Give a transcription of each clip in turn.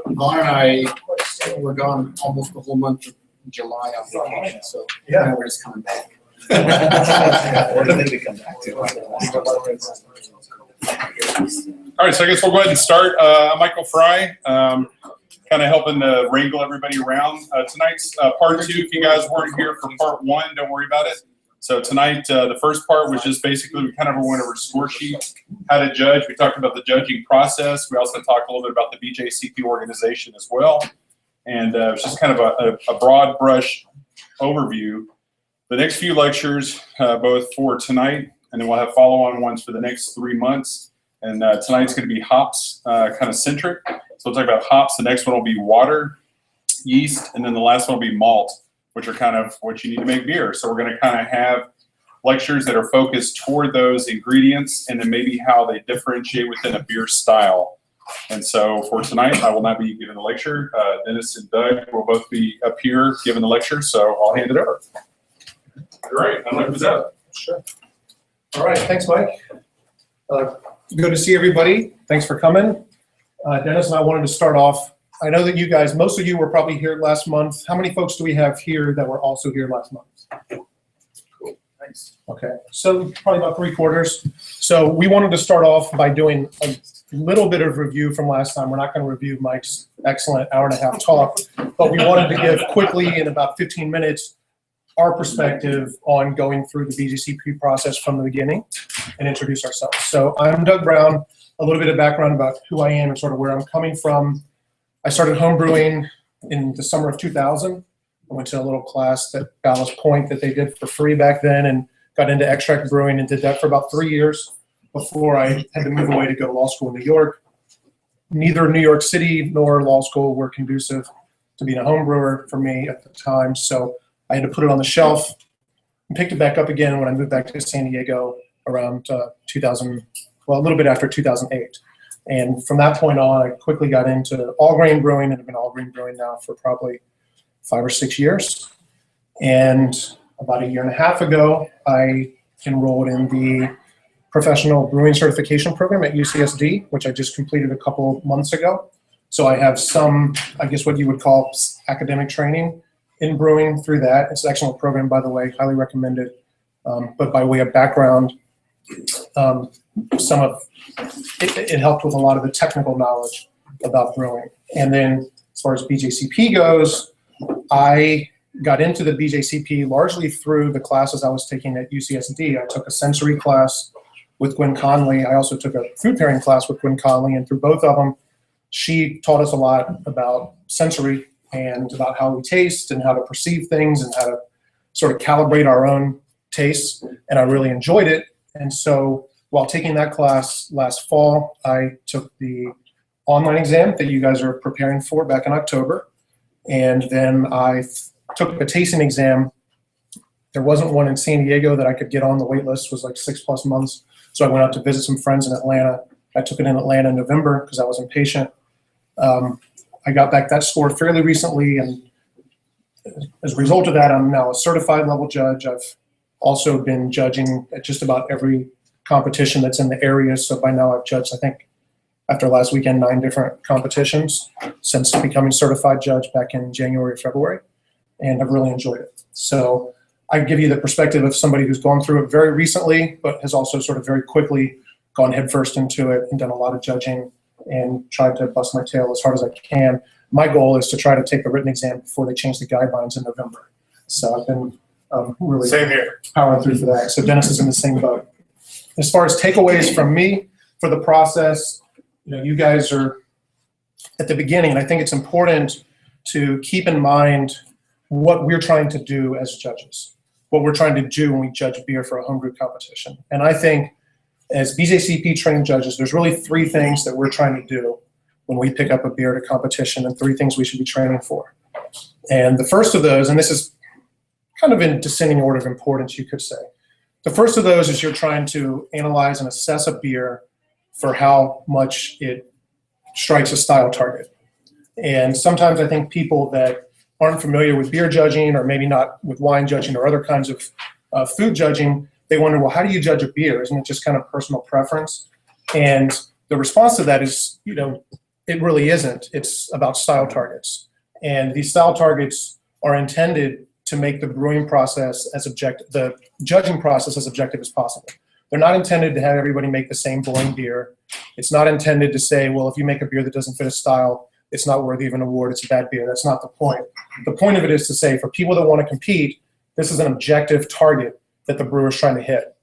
Vaughn and I were gone almost the whole month of July on vacation, so now we're just coming back. What do they come back to? All right, so I guess we'll go ahead and start. I'm Michael Fry, kind of helping to wrangle everybody around. Tonight's part two. If you guys weren't here for part one, don't worry about it. So tonight, the first part was just basically we kind of went over score sheets, how to judge. We talked about the judging process. We also talked a little bit about the BJCP organization as well. And it was just kind of a broad brush overview. The next few lectures, both for tonight, and then we'll have follow-on ones for the next 3 months. And tonight's going to be hops kind of centric. So we'll talk about hops. The next one will be water, yeast, and then the last one will be malt, which are kind of what you need to make beer. So we're going to kind of have lectures that are focused toward those ingredients and then maybe how they differentiate within a beer style. And so for tonight, I will not be giving the lecture. Dennis and Doug will both be up here giving the lecture, so I'll hand it over. All right, I'm going to who's up. Sure. All right, thanks, Mike. Good to see everybody. Thanks for coming. Dennis and I wanted to start off. I know that you guys, most of you were probably here last month. How many folks do we have here that were also here last month? Cool, nice. Okay, so probably about 3/4. So we wanted to start off by doing a little bit of review from last time. We're not going to review Mike's excellent hour-and-a-half talk, but we wanted to give quickly in about 15 minutes our perspective on going through the BJCP process from the beginning and introduce ourselves. So I'm Doug Brown, a little bit of background about who I am and sort of where I'm coming from. I started home brewing in the summer of 2000. I went to a little class at Ballast Point that they did for free back then and got into extract brewing and did that for about 3 years before I had to move away to go to law school in New York. Neither New York City nor law school were conducive to being a home brewer for me at the time, so I had to put it on the shelf and picked it back up again when I moved back to San Diego around 2000, well, a little bit after 2008. And from that point on, I quickly got into all grain brewing and have been all grain brewing now for probably 5 or 6 years. And about 1.5 years ago, I enrolled in the professional brewing certification program at UCSD, which I just completed a couple months ago. So I have some, I guess what you would call academic training in brewing through that. It's an excellent program, by the way, highly recommended. But by way of background, some of it helped with a lot of the technical knowledge about brewing. And then as far as BJCP goes, I got into the BJCP largely through the classes I was taking at UCSD. I took a sensory class with Gwen Conley. I also took a food pairing class with Gwen Conley, and through both of them, she taught us a lot about sensory and about how we taste and how to perceive things and how to sort of calibrate our own tastes. And I really enjoyed it. And so while taking that class last fall, I took the online exam that you guys are preparing for back in October. And then I took a tasting exam. There wasn't one in San Diego that I could get on. The wait list was like 6+ months. So I went out to visit some friends in Atlanta. I took it in Atlanta in November because I was impatient. I got back that score fairly recently, and as a result of that, I'm now a certified level judge. I've also been judging at just about every competition that's in the area. So by now I've judged, I think, after last weekend, 9 different competitions since becoming certified judge back in January or February, and I've really enjoyed it. So I give you the perspective of somebody who's gone through it very recently, but has also sort of very quickly gone headfirst into it and done a lot of judging and tried to bust my tail as hard as I can. My goal is to try to take the written exam before they change the guidelines in November. So I've been really Same here. powering through for that. So Dennis is in the same boat. As far as takeaways from me for the process, you guys are at the beginning, and I think it's important to keep in mind what we're trying to do as judges, what we're trying to do when we judge beer for a homebrew competition. And I think as BJCP trained judges, there's really 3 things that we're trying to do when we pick up a beer at a competition, and 3 things we should be training for. And the first of those, and this is kind of in descending order of importance, you could say. The first of those is you're trying to analyze and assess a beer for how much it strikes a style target. And sometimes I think people that aren't familiar with beer judging, or maybe not with wine judging or other kinds of food judging, they wonder, well, how do you judge a beer? Isn't it just kind of personal preference? And the response to that is, it really isn't. It's about style targets. And these style targets are intended to make the brewing process as objective, the judging process as objective as possible. They're not intended to have everybody make the same boring beer. It's not intended to say, well, if you make a beer that doesn't fit a style, it's not worthy of an award, it's a bad beer. That's not the point. The point of it is to say, for people that want to compete, this is an objective target that the brewer's trying to hit.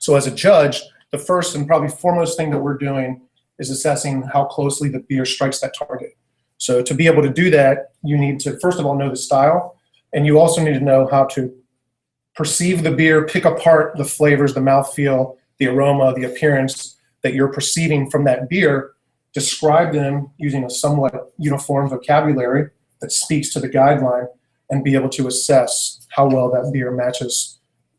So as a judge, the first and probably foremost thing that we're doing is assessing how closely the beer strikes that target. So to be able to do that, you need to, first of all, know the style, and you also need to know how to perceive the beer, pick apart the flavors, the mouthfeel, the aroma, the appearance that you're perceiving from that beer, describe them using a somewhat uniform vocabulary that speaks to the guideline, and be able to assess how well that beer matches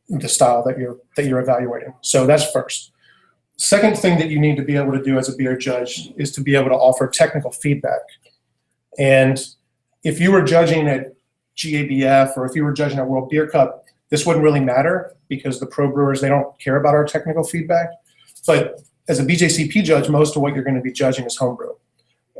the style that you're evaluating. So that's first. Second thing that you need to be able to do as a beer judge is to be able to offer technical feedback. And if you were judging at GABF or if you were judging at World Beer Cup, this wouldn't really matter because the pro brewers, they don't care about our technical feedback. But as a BJCP judge, most of what you're going to be judging is homebrew.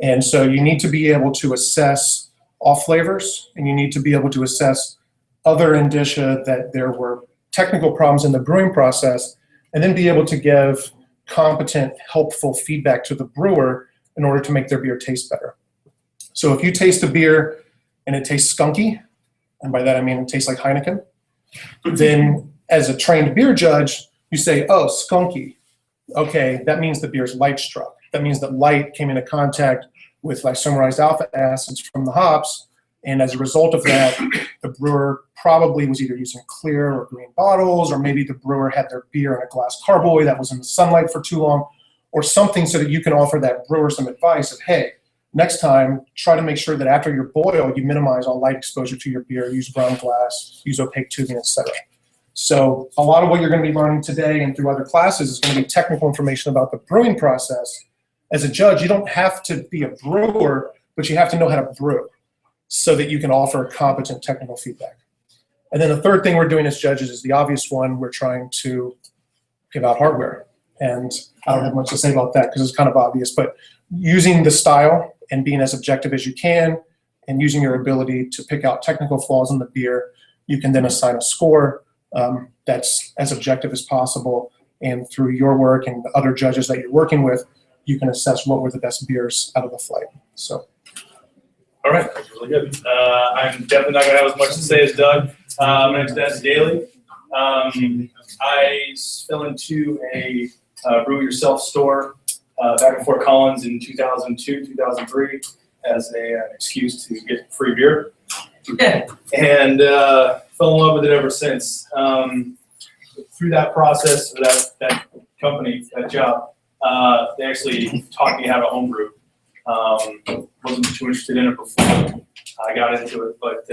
And so you need to be able to assess off flavors, and you need to be able to assess other indicia that there were technical problems in the brewing process, and then be able to give competent, helpful feedback to the brewer in order to make their beer taste better. So if you taste a beer and it tastes skunky, and by that I mean it tastes like Heineken, then as a trained beer judge, you say, oh, skunky. Okay, that means the beer's light struck. That means that light came into contact with isomerized alpha acids from the hops, and as a result of that, the brewer probably was either using clear or green bottles, or maybe the brewer had their beer in a glass carboy that was in the sunlight for too long, or something, so that you can offer that brewer some advice of, hey, next time, try to make sure that after your boil, you minimize all light exposure to your beer, use brown glass, use opaque tubing, etc. So a lot of what you're going to be learning today and through other classes is going to be technical information about the brewing process. As a judge, you don't have to be a brewer, but you have to know how to brew so that you can offer competent technical feedback. And then the third thing we're doing as judges is the obvious one. We're trying to give out hardware. And I don't have much to say about that because it's kind of obvious, but using the style and being as objective as you can and using your ability to pick out technical flaws in the beer, you can then assign a score that's as objective as possible. And through your work and the other judges that you're working with, you can assess what were the best beers out of the flight. So. All right, that's really good. I'm definitely not gonna have as much to say as Doug. My name's Dennis Daly. I fell into a brew it yourself store back in Fort Collins in 2002, 2003 as an excuse to get free beer. And fell in love with it ever since. Through that process, that company, that job, they actually taught me how to homebrew. Wasn't too interested in it before I got into it, but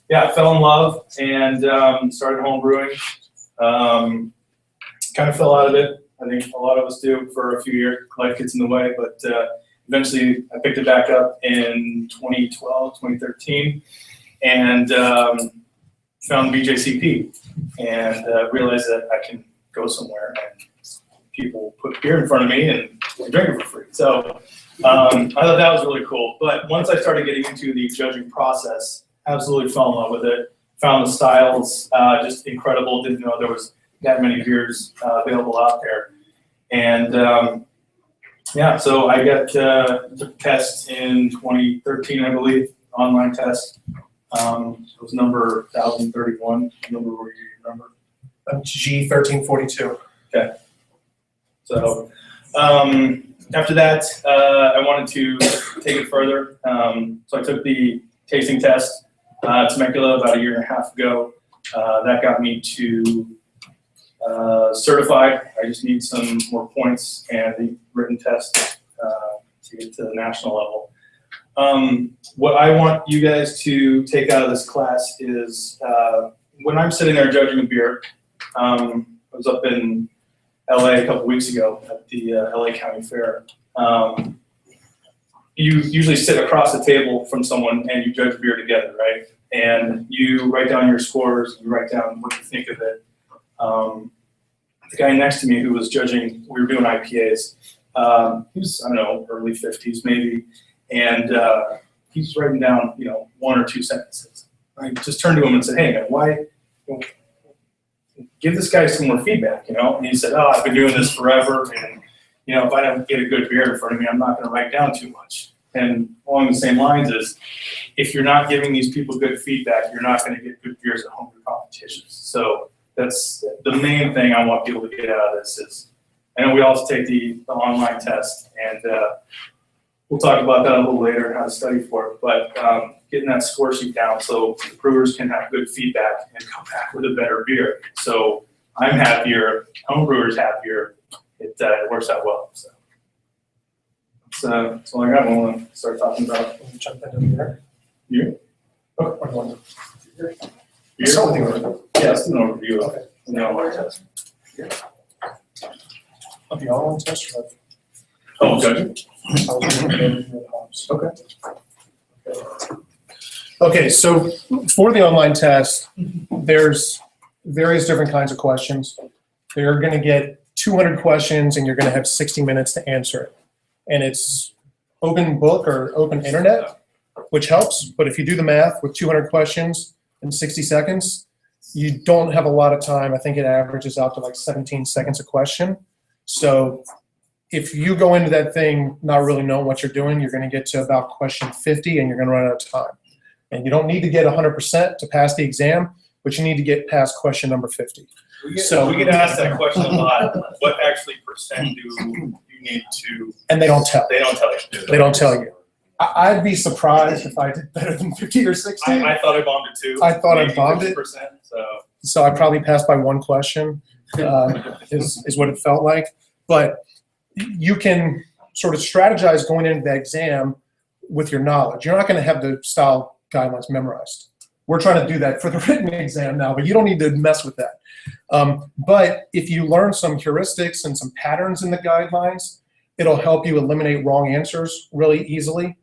yeah, I fell in love and started homebrewing. Kind of fell out of it. I think a lot of us do for a few years. Life gets in the way, but eventually I picked it back up in 2012, 2013, and found BJCP and realized that I can go somewhere and people put beer in front of me and drink it for free. So I thought that was really cool. But once I started getting into the judging process, absolutely fell in love with it. Found the styles just incredible. Didn't know there was that many beers available out there. And yeah, so I got took a test in 2013, I believe, online test. It was number 1031. Number were you remember? G1342. Okay. So after that, I wanted to take it further. So I took the tasting test at Temecula about 1.5 years ago. That got me to certified. I just need some more points and the written test to get to the national level. What I want you guys to take out of this class is when I'm sitting there judging a beer, I was up in LA a couple weeks ago at the LA County Fair. You usually sit across the table from someone and you judge beer together, right? And you write down your scores, you write down what you think of it. The guy next to me who was judging, we were doing IPAs, He was, I don't know, early 50s maybe, and he's writing down, one or two sentences. I just turned to him and said, "Hey, man, why? Give this guy some more feedback, And he said, "Oh, I've been doing this forever, and if I don't get a good beer in front of me, I'm not going to write down too much." And along the same lines is, if you're not giving these people good feedback, you're not going to get good beers at home competitions. So that's the main thing I want people to get out of this is, I know we also take the online test, and we'll talk about that a little later, how to study for it, but getting that score sheet down so the brewers can have good feedback and come back with a better beer. So I'm happier, home brewers happier, it works out well. So that's all I got. We'll start talking about. Jump into there. You? Oh, I want Beer? Start with the overview. Yeah, it's an overview of Okay. the online test. Of the online test. Or Oh, judging. Okay. Okay, so for the online test, there's various different kinds of questions. You're going to get 200 questions, and you're going to have 60 minutes to answer it. And it's open book or open internet, which helps. But if you do the math with 200 questions in 60 seconds, you don't have a lot of time. I think it averages out to like 17 seconds a question. So if you go into that thing not really knowing what you're doing, you're going to get to about question 50 and you're going to run out of time. And you don't need to get 100% to pass the exam, but you need to get past question number 50. We get asked that question a lot. What actually percent do you need to? And they don't tell. They don't tell you. They don't tell you. I'd be surprised if I did better than 50 or 60. I thought I bombed it too. I thought I Maybe bombed it. 50%, So I probably passed by one question, is what it felt like. But you can sort of strategize going into the exam with your knowledge. You're not going to have the style guidelines memorized. We're trying to do that for the written exam now, but you don't need to mess with that. But if you learn some heuristics and some patterns in the guidelines, it'll help you eliminate wrong answers really easily.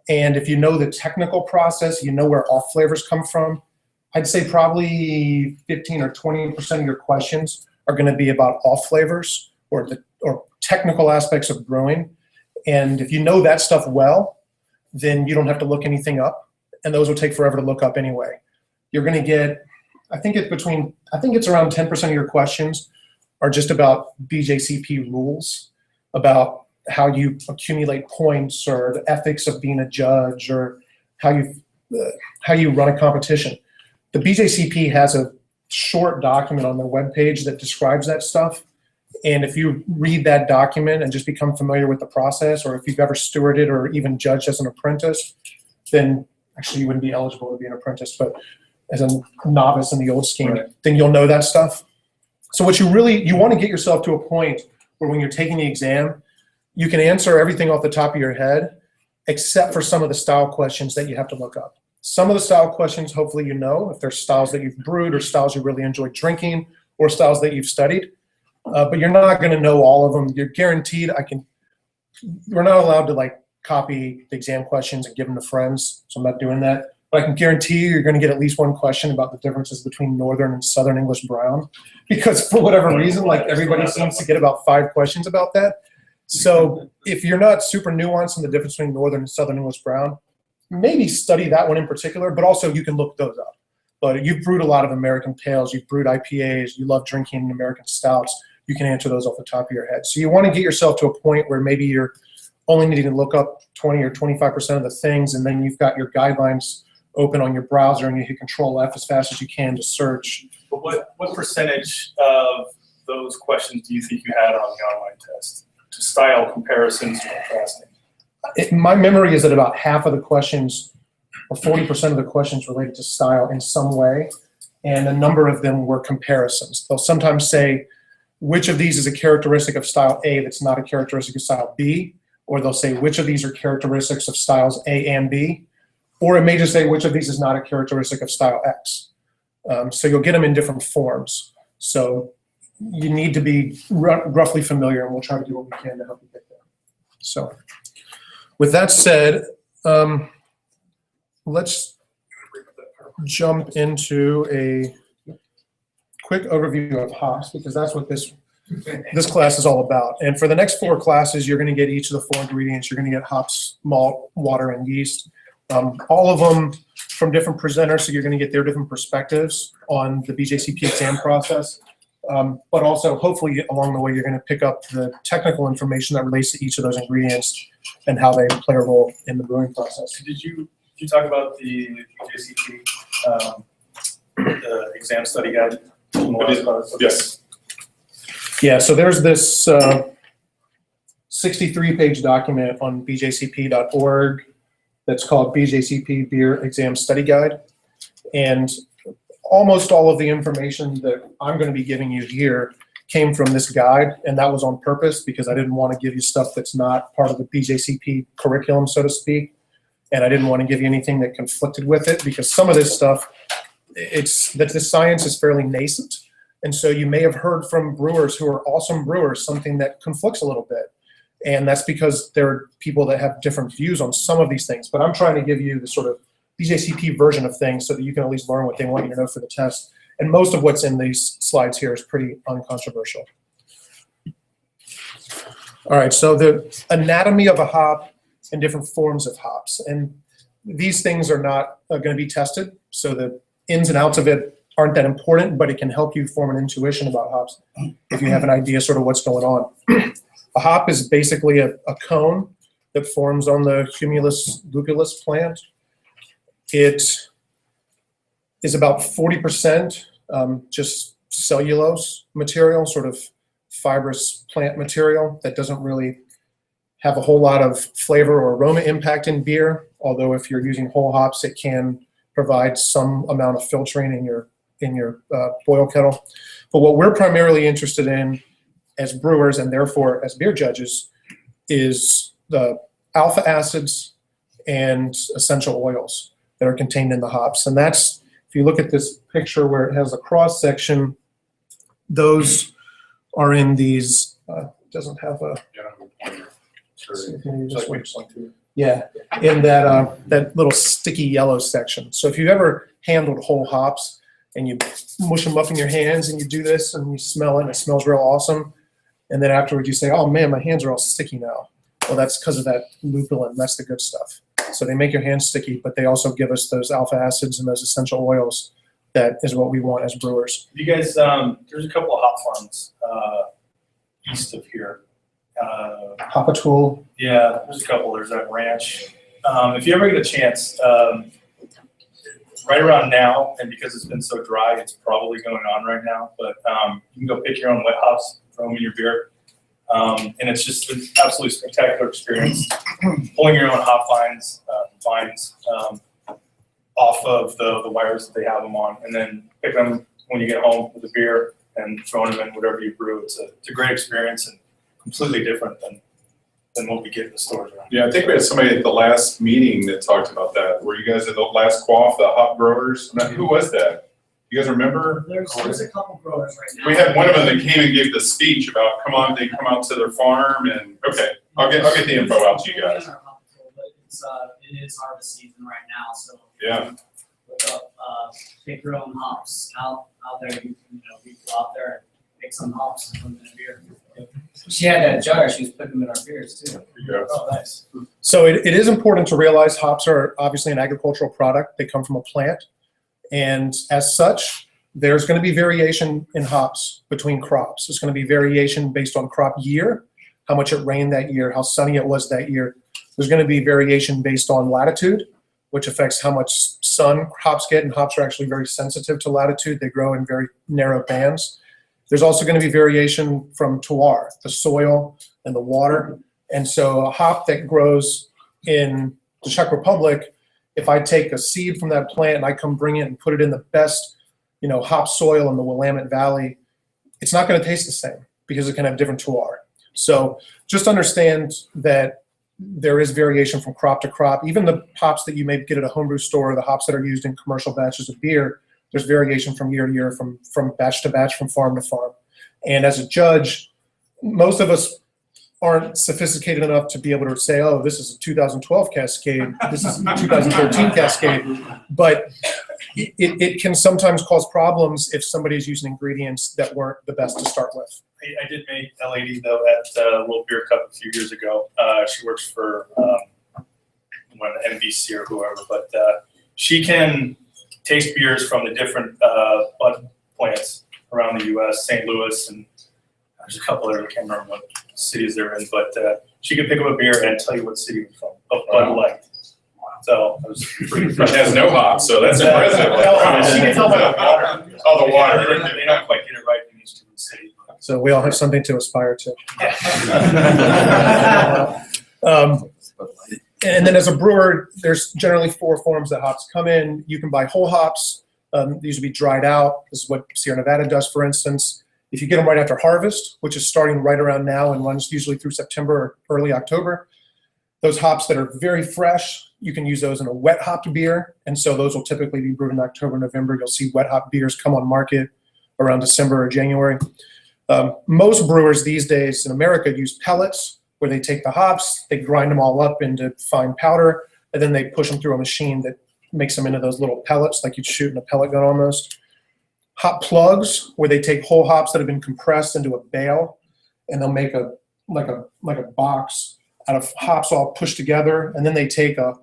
And if you know the technical process, you know where off flavors come from, I'd say probably 15 or 20% of your questions are going to be about off flavors or technical aspects of brewing. And if you know that stuff well, then you don't have to look anything up. And those will take forever to look up anyway. You're going to get, I think it's around 10% of your questions are just about BJCP rules, about how you accumulate points or the ethics of being a judge or how you run a competition. The BJCP has a short document on their webpage that describes that stuff. And if you read that document and just become familiar with the process, or if you've ever stewarded or even judged as an apprentice, then actually you wouldn't be eligible to be an apprentice, but as a novice in the old scheme, Right. then you'll know that stuff. So what you want to get yourself to a point where when you're taking the exam, you can answer everything off the top of your head, except for some of the style questions that you have to look up. Some of the style questions, hopefully you know, if they're styles that you've brewed or styles you really enjoy drinking or styles that you've studied. But you're not going to know all of them. You're guaranteed. We're not allowed to like copy the exam questions and give them to friends, so I'm not doing that. But I can guarantee you're going to get at least one question about the differences between Northern and Southern English Brown, because for whatever reason, like everybody seems to get about 5 questions about that. So if you're not super nuanced in the difference between Northern and Southern English Brown, maybe study that one in particular, but also you can look those up. But you've brewed a lot of American pales, you've brewed IPAs, you love drinking American stouts, you can answer those off the top of your head. So you want to get yourself to a point where maybe you're only needing to look up 20 or 25% of the things, and then you've got your guidelines open on your browser and you hit Control F as fast as you can to search. But what percentage of those questions do you think you had on the online test? To style comparisons and contrasting? My memory is that about half of the questions, or 40% of the questions, related to style in some way, and a number of them were comparisons. They'll sometimes say, which of these is a characteristic of style A that's not a characteristic of style B? Or they'll say, which of these are characteristics of styles A and B? Or it may just say, which of these is not a characteristic of style X? So you'll get them in different forms. So you need to be roughly familiar, and we'll try to do what we can to help you get there. So with that said, let's jump into a quick overview of hops, because that's what this this class is all about. And for the next 4 classes, you're going to get each of the 4 ingredients. You're going to get hops, malt, water, and yeast. All of them from different presenters, so you're going to get their different perspectives on the BJCP exam process. But also, hopefully, along the way, you're going to pick up the technical information that relates to each of those ingredients and how they play a role in the brewing process. Did you talk about the BJCP the exam study guide? Yes. Yeah, so there's this 63-page document on bjcp.org that's called BJCP Beer Exam Study Guide. And almost all of the information that I'm going to be giving you here came from this guide, and that was on purpose because I didn't want to give you stuff that's not part of the BJCP curriculum, so to speak. And I didn't want to give you anything that conflicted with it because some of this stuff, the science is fairly nascent. And so you may have heard from brewers who are awesome brewers something that conflicts a little bit. And that's because there are people that have different views on some of these things. But I'm trying to give you the sort of BJCP version of things so that you can at least learn what they want you to know for the test. And most of what's in these slides here is pretty uncontroversial. All right, so the anatomy of a hop and different forms of hops. And these things are not going to be tested. So the ins and outs of it aren't that important, but it can help you form an intuition about hops if you have an idea sort of what's going on. A hop is basically a cone that forms on the Cumulus lupulus plant. It is about 40% just cellulose material, sort of fibrous plant material that doesn't really have a whole lot of flavor or aroma impact in beer, although if you're using whole hops, it can provide some amount of filtering in your boil kettle. But what we're primarily interested in as brewers and therefore as beer judges is the alpha acids and essential oils that are contained in the hops. And that's, if you look at this picture where it has a cross section, those are in these, doesn't have a, yeah, in that little sticky yellow section. So if you've ever handled whole hops and you mush them up in your hands and you do this and you smell it and it smells real awesome, and then afterwards you say, oh man, my hands are all sticky now. Well, that's because of that lupulin. That's the good stuff. So they make your hands sticky, but they also give us those alpha acids and those essential oils. That is what we want as brewers. You guys, there's a couple of hop farms east of here. Hop-a-tool. Yeah, there's a couple. There's that ranch. If you ever get a chance, right around now, and because it's been so dry, it's probably going on right now, but you can go pick your own wet hops, throw them in your beer. And it's just an absolutely spectacular experience. Pulling your own hop vines off of the wires that they have them on, and then pick them when you get home with a beer and throwing them in whatever you brew. It's a great experience and completely different than what we get in the stores around. Yeah, I think we had somebody at the last meeting that talked about that. Were you guys at the last Quaff, the hop growers? Who was that? You guys remember? There's a couple growers right now. We had one of them that came and gave the speech about they come out to their farm and okay, I'll get the info out to you guys. It is harvest season right now, so Yeah. look up, pick your own hops out there. You go out there and pick some hops and put them in a beer. She had that jar, she was putting them in our beers too. There you go. Oh, nice. So it is important to realize hops are obviously an agricultural product. They come from a plant. And as such, there's going to be variation in hops between crops. There's going to be variation based on crop year, how much it rained that year, how sunny it was that year. There's going to be variation based on latitude, which affects how much sun hops get, and hops are actually very sensitive to latitude. They grow in very narrow bands. There's also going to be variation from terroir, the soil and the water. And so a hop that grows in the Czech Republic, if I take a seed from that plant and I come bring it and put it in the best, hop soil in the Willamette Valley, it's not going to taste the same because it can have different terroir. So just understand that there is variation from crop to crop. Even the hops that you may get at a homebrew store, the hops that are used in commercial batches of beer, there's variation from year to year, from batch to batch, from farm to farm. And as a judge, most of us aren't sophisticated enough to be able to say, oh, this is a 2012 Cascade, this is a 2013 Cascade. But it can sometimes cause problems if somebody's using ingredients that weren't the best to start with. I did meet a lady though at a little beer cup a few years ago. She works for NBC or whoever, but she can taste beers from the different bud plants around the U.S., St. Louis, and there's a couple there. I can't remember what cities they're in, but she could pick up a beer and tell you what city it's from of Bud Light. So I was pretty It impressed. has no hops, so that's impressive. She can tell by the water. Oh, the water. They don't quite get it right in each different city. So we all have something to aspire to. Yeah. And then as a brewer, there's generally 4 forms that hops come in. You can buy whole hops. These would be dried out. This is what Sierra Nevada does, for instance. If you get them right after harvest, which is starting right around now and runs usually through September or early October, those hops that are very fresh, you can use those in a wet hopped beer. And so those will typically be brewed in October, November. You'll see wet hop beers come on market around December or January. Most brewers these days in America use pellets, where they take the hops, they grind them all up into fine powder, and then they push them through a machine that makes them into those little pellets, like you'd shoot in a pellet gun almost. Hop plugs, where they take whole hops that have been compressed into a bale, and they'll make a box out of hops all pushed together, and then they take a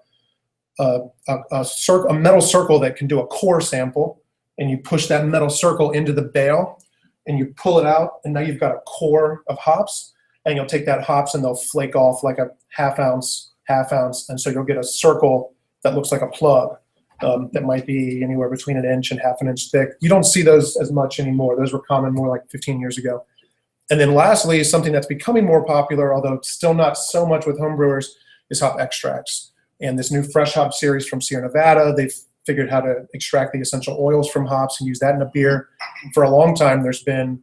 metal circle that can do a core sample, and you push that metal circle into the bale, and you pull it out, and now you've got a core of hops, and you'll take that hops and they'll flake off like a half ounce, and so you'll get a circle that looks like a plug that might be anywhere between 1 inch and ½ inch thick. You don't see those as much anymore. Those were common more like 15 years ago. And then lastly, something that's becoming more popular, although it's still not so much with homebrewers, is hop extracts. And this new fresh hop series from Sierra Nevada, they've figured how to extract the essential oils from hops and use that in a beer. For a long time, there's been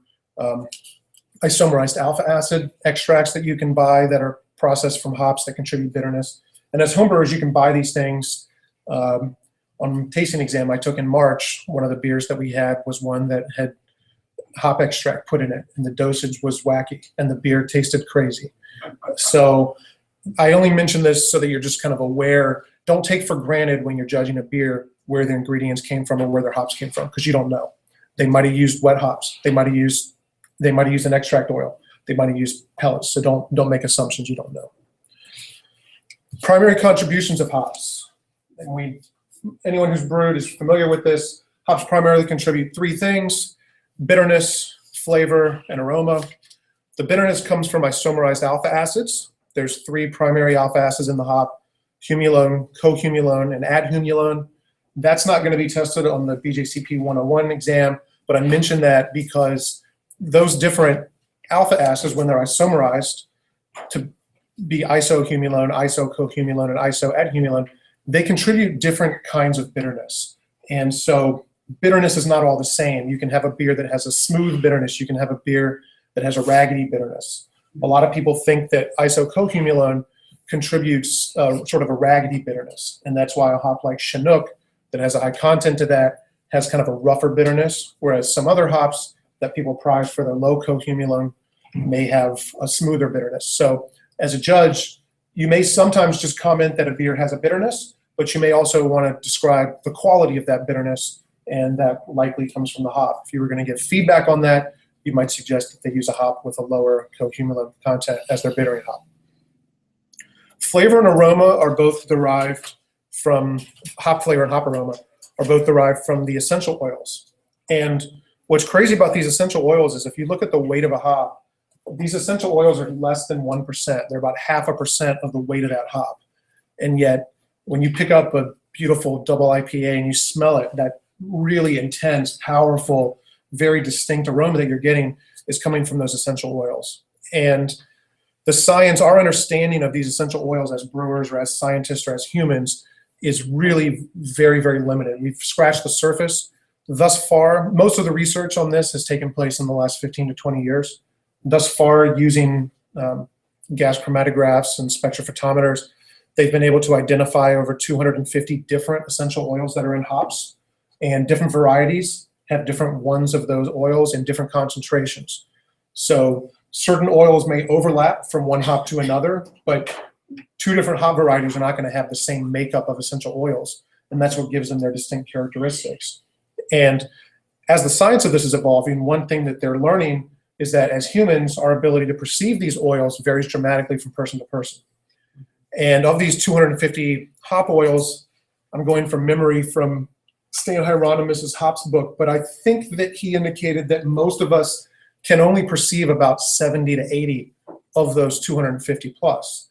isomerized alpha acid extracts that you can buy that are processed from hops that contribute bitterness. And as homebrewers, you can buy these things. On tasting exam I took in March, one of the beers that we had was one that had hop extract put in it, and the dosage was wacky, and the beer tasted crazy. So I only mention this so that you're just kind of aware. Don't take for granted when you're judging a beer where the ingredients came from or where their hops came from, because you don't know. They might have used wet hops. They might have used an extract oil. They might have used pellets. So don't make assumptions you don't know. Primary contributions of hops. And anyone who's brewed is familiar with this. Hops primarily contribute 3 things: bitterness, flavor, and aroma. The bitterness comes from isomerized alpha acids. There's 3 primary alpha acids in the hop: humulone, cohumulone, and adhumulone. That's not going to be tested on the BJCP 101 exam, but I mention that because those different alpha acids, when they're isomerized to be isohumulone, isocohumulone, and isoadhumulone, they contribute different kinds of bitterness. And so bitterness is not all the same. You can have a beer that has a smooth bitterness. You can have a beer that has a raggedy bitterness. A lot of people think that isocohumulone contributes sort of a raggedy bitterness. And that's why a hop like Chinook that has a high content to that has kind of a rougher bitterness, whereas some other hops that people prize for their low cohumulone may have a smoother bitterness. So as a judge, you may sometimes just comment that a beer has a bitterness, but you may also want to describe the quality of that bitterness, and that likely comes from the hop. If you were going to give feedback on that, you might suggest that they use a hop with a lower cohumulone content as their bittering hop. Flavor and aroma are both derived from, hop flavor and hop aroma are both derived from the essential oils. And what's crazy about these essential oils is if you look at the weight of a hop, these essential oils are less than 1%. They're about 0.5% of the weight of that hop. And yet, when you pick up a beautiful double IPA and you smell it, that really intense, powerful, very distinct aroma that you're getting is coming from those essential oils. And the science, our understanding of these essential oils as brewers or as scientists or as humans is really very, very limited. We've scratched the surface. Thus far, most of the research on this has taken place in the last 15 to 20 years. Thus far, using gas chromatographs and spectrophotometers, they've been able to identify over 250 different essential oils that are in hops, and different varieties have different ones of those oils in different concentrations. So certain oils may overlap from one hop to another, but 2 different hop varieties are not going to have the same makeup of essential oils, and that's what gives them their distinct characteristics. And as the science of this is evolving, one thing that they're learning is that as humans, our ability to perceive these oils varies dramatically from person to person. And of these 250 hop oils, I'm going from memory from Stan Hieronymus's hops book, but I think that he indicated that most of us can only perceive about 70 to 80 of those 250 plus.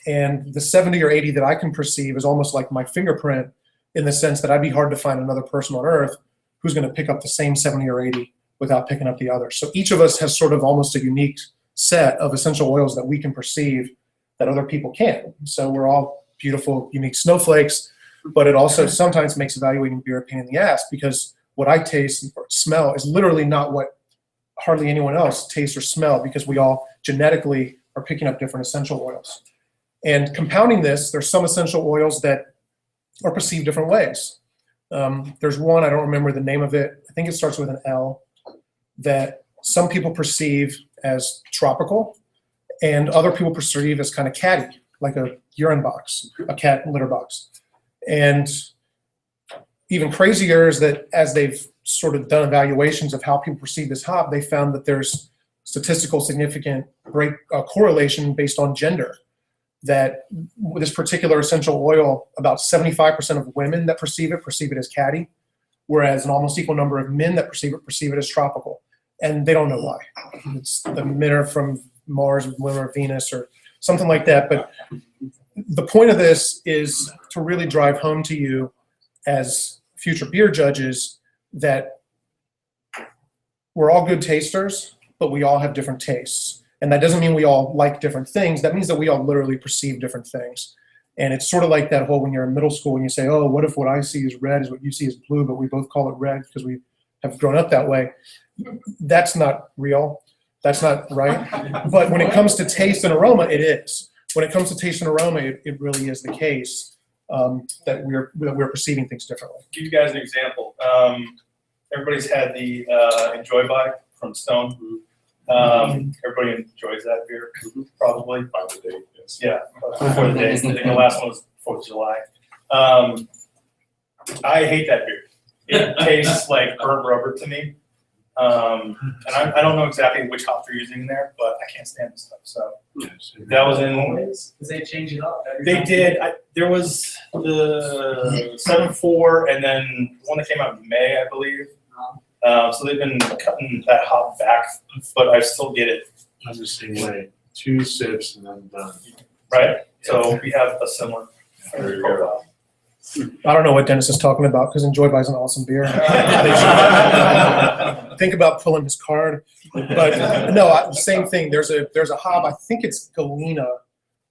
And the 70 or 80 that I can perceive is almost like my fingerprint, in the sense that I'd be hard to find another person on earth who's going to pick up the same 70 or 80 without picking up the other. So each of us has sort of almost a unique set of essential oils that we can perceive that other people can't. So we're all beautiful, unique snowflakes, but it also sometimes makes evaluating beer a pain in the ass, because what I taste or smell is literally not what hardly anyone else tastes or smell, because we all genetically are picking up different essential oils. And compounding this, there's some essential oils that are perceived different ways. There's one, I don't remember the name of it, I think it starts with an L, that some people perceive as tropical and other people perceive as kind of catty, like a urine box, a cat litter box. And even crazier is that as they've sort of done evaluations of how people perceive this hop, they found that there's statistical significant correlation based on gender. That this particular essential oil, about 75% of women that perceive it as catty, whereas an almost equal number of men that perceive it as tropical. And they don't know why. It's the men are from Mars, women are Venus, or something like that. But the point of this is to really drive home to you as future beer judges that we're all good tasters, but we all have different tastes. And that doesn't mean we all like different things. That means that we all literally perceive different things. And it's sort of like that whole, when you're in middle school and you say, oh, what if what I see is red is what you see is blue, but we both call it red because we have grown up that way. That's not real. That's not right. But when it comes to taste and aroma, it is. When it comes to taste and aroma, it really is the case that we're perceiving things differently. Give you guys an example. Everybody's had the Enjoy By from Stone. Everybody enjoys that beer, probably. By the date, yes. Yeah, before the day. I think the last one was 4th of July. I hate that beer. It tastes like burnt rubber to me. And I don't know exactly which hop they're using there, but I can't stand this stuff. So that was in. Because they change it up. They did. There was the 7.4, and then one that came out in May, I believe. So they've been cutting that hop back, but I still get it. I'm the same way. 2 sips and then done. Right? So we have a similar There you go. profile. I don't know what Dennis is talking about, because Enjoy By is an awesome beer. Think about pulling his card. But no, same thing. There's a hop, I think it's Galena,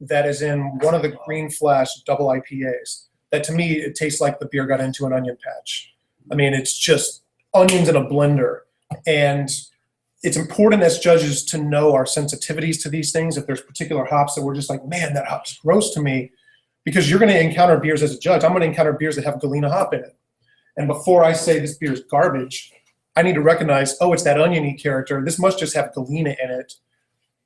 that is in one of the Green Flash double IPAs. That to me, it tastes like the beer got into an onion patch. I mean, it's just onions in a blender. And it's important as judges to know our sensitivities to these things. If there's particular hops that we're just like, man, that hop's gross to me, because you're going to encounter beers as a judge. I'm going to encounter beers that have Galena hop in it. And before I say this beer is garbage, I need to recognize, oh, it's that oniony character. This must just have Galena in it.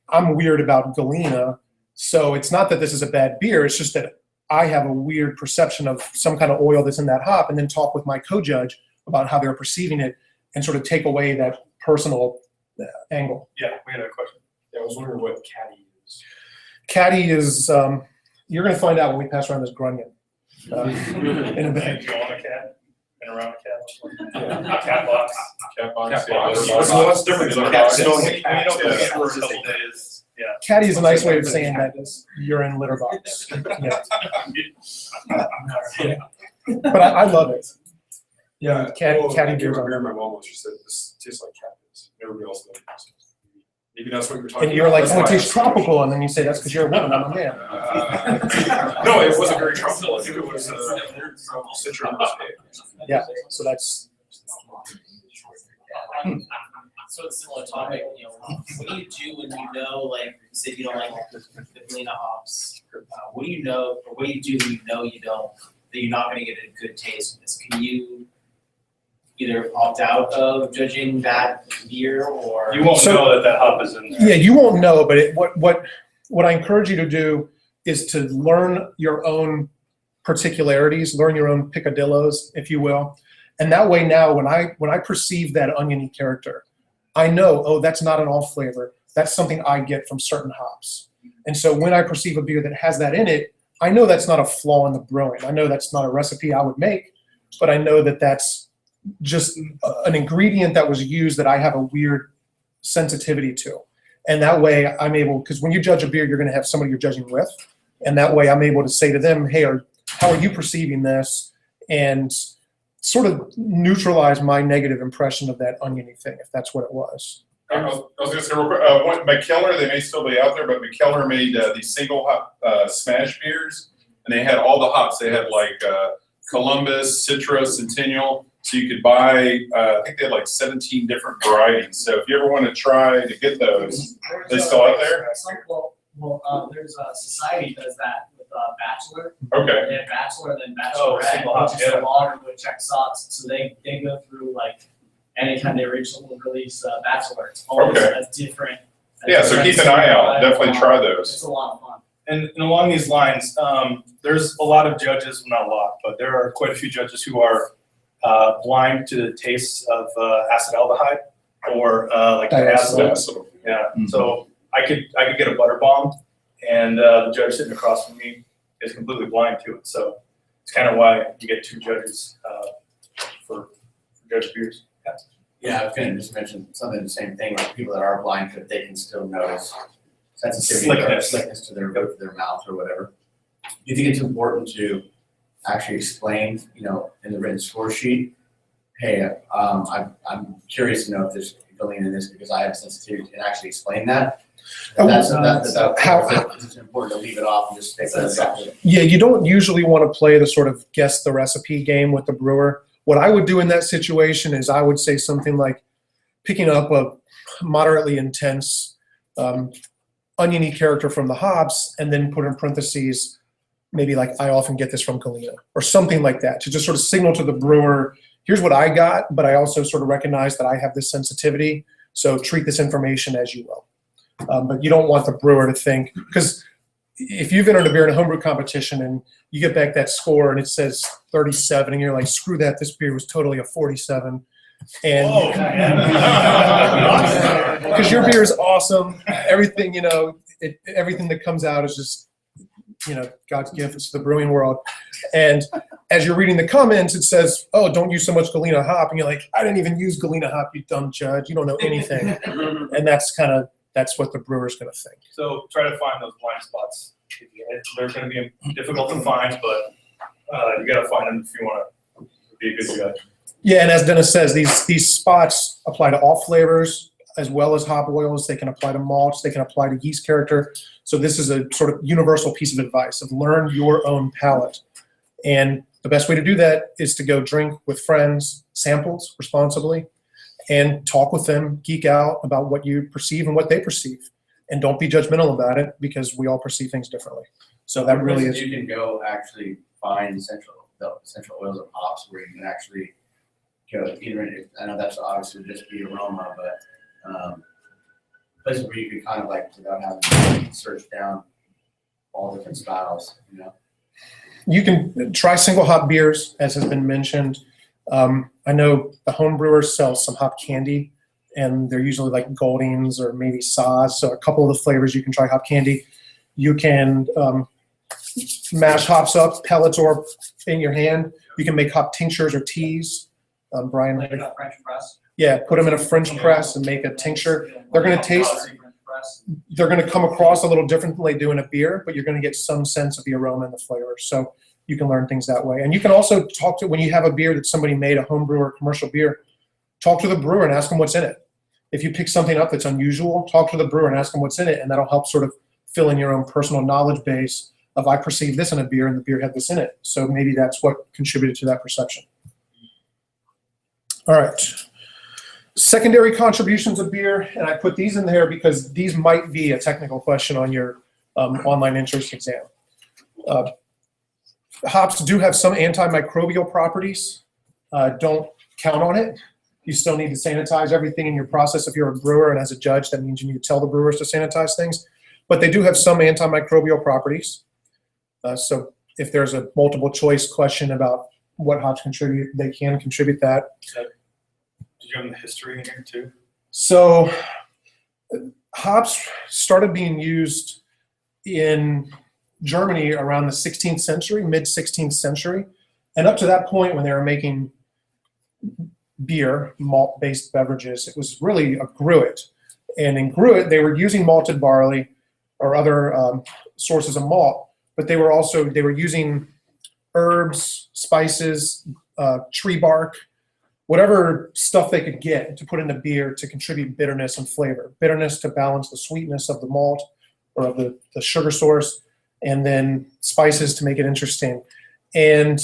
I'm weird about Galena. So it's not that this is a bad beer. It's just that I have a weird perception of some kind of oil that's in that hop, and then talk with my co-judge about how they're perceiving it and sort of take away that personal angle. Yeah, we had a question. Yeah, I was wondering what caddy is. Caddy is, you're going to find out when we pass around this grunion in a bit. You on a cat? Been around a cat? Cat box. Cat box. Cat Yeah, box. letterbox. So what's different than a cat stone? We don't Yeah. get for a couple days. Yeah. Caddy is a nice way of saying that is urine litter box. Yeah. But I love it. Yeah, caddy beers are. My mom once, she said, this tastes like cat piss. Everybody else knows. Maybe that's what you're talking about. And you're like, oh, it That's tastes why- tropical, and then you say that's because you're a woman, I'm a man. No, it wasn't very tropical. I think it was citrus. Yeah, so that's. So it's a similar topic, you know, what do you do when you know, like, you said you don't like the Galena hops? What do you know, or what do you do when you know you don't, that you're not gonna get a good taste with this? Can you either opt out of judging that beer, or? You won't So- know that hop is in there. Yeah, you won't know, but what I encourage you to do is to learn your own particularities, learn your own picadillos, if you will. And that way now, when I perceive that oniony character, I know, oh, that's not an off flavor. That's something I get from certain hops. And so when I perceive a beer that has that in it, I know that's not a flaw in the brewing. I know that's not a recipe I would make, but I know that that's just an ingredient that was used that I have a weird sensitivity to. And that way I'm able, because when you judge a beer, you're going to have somebody you're judging with. And that way I'm able to say to them, hey, how are you perceiving this? And sort of neutralize my negative impression of that oniony thing, if that's what it was. I was going to say real quick, McKellar, they may still be out there, but McKellar made these single hop smash beers, and they had all the hops. They had like Columbus, Citra, Centennial. So you could buy, I think they had like 17 different varieties. So if you ever want to try to get those, they still out there? There's a society does that with Bachelor. Okay. They have Bachelor and then Oh, Bachelorette, single hop, which is yeah. a lager with Czech sauce. So they go through like anytime they release Bachelor, it's always Okay. a different. Yeah, so keep an eye out. Definitely try those. It's a lot of fun. And along these lines, there's a lot of judges, not a lot, but there are quite a few judges who are blind to the taste of acetaldehyde or like diacetyl. Yeah, so I could get a butter bomb, and the judge sitting across from me is completely blind to it. So it's kind of why you get two judges for judge beers. Yeah. Yeah, I was gonna just mention something, the same thing, like people that are blind, but they can still notice sensitivity or slickness to their roof of their mouth or whatever. Do you think it's important to actually explain, you know, in the written score sheet, hey, I'm curious to know if there's galena in this because I have sensitivity, and actually explain that? That's it's important to leave it off and just stick with it. Yeah, you don't usually want to play the sort of guess the recipe game with the brewer. What I would do in that situation is I would say something like picking up a moderately intense oniony character from the hops and then put in parentheses, maybe like, I often get this from galena or something like that, to just sort of signal to the brewer, here's what I got, but I also sort of recognize that I have this sensitivity, so treat this information as you will. But you don't want the brewer to think, because if you've entered a beer in a homebrew competition and you get back that score and it says 37 and you're like, screw that, this beer was totally a 47. And because your beer is awesome, everything, you know, everything that comes out is just, you know, God's gift to the brewing world. And as you're reading the comments, it says, oh, don't use so much galena hop. And you're like, I didn't even use galena hop, you dumb judge. You don't know anything. And that's what the brewer's going to think. So try to find those blind spots. They're going to be difficult to find, but you got to find them if you want to be a good judge. Yeah, and as Dennis says, these spots apply to all flavors as well as hop oils. They can apply to malts. They can apply to yeast character. So this is a sort of universal piece of advice of learn your own palate. And the best way to do that is to go drink with friends, samples responsibly, and talk with them, geek out about what you perceive and what they perceive. And don't be judgmental about it because we all perceive things differently. So that really is. You can go actually find essential oils and hops where you can actually go either. I know that's obviously just the aroma, but places where you can kind of like without having to search down all different styles, you know. You can try single hop beers, as has been mentioned. I know the home brewers sell some hop candy, and they're usually like Goldings or maybe Saaz. So a couple of the flavors you can try hop candy. You can mash hops up, pellets or in your hand. You can make hop tinctures or teas. Brian, Like a French press. yeah, put them in a French press and make a tincture. They're going to taste. They're going to come across a little different than they do in a beer, but you're going to get some sense of the aroma and the flavor. So you can learn things that way. And you can also talk to, when you have a beer that somebody made, a home brewer, commercial beer, talk to the brewer and ask them what's in it. If you pick something up that's unusual, talk to the brewer and ask them what's in it, and that'll help sort of fill in your own personal knowledge base of I perceive this in a beer and the beer had this in it. So maybe that's what contributed to that perception. All right. Secondary contributions of beer, and I put these in there because these might be a technical question on your online entrance exam. Hops do have some antimicrobial properties. Don't count on it. You still need to sanitize everything in your process if you're a brewer, and as a judge, that means you need to tell the brewers to sanitize things. But they do have some antimicrobial properties. So if there's a multiple choice question about what hops contribute, they can contribute that. Did you have the history in here too? So hops started being used in Germany around the 16th century, mid 16th century. And up to that point, when they were making beer, malt-based beverages, it was really a gruit. And in gruit, they were using malted barley or other sources of malt, but they were using herbs, spices, tree bark, whatever stuff they could get to put in the beer to contribute bitterness and flavor. Bitterness to balance the sweetness of the malt or of the sugar source, and then spices to make it interesting. And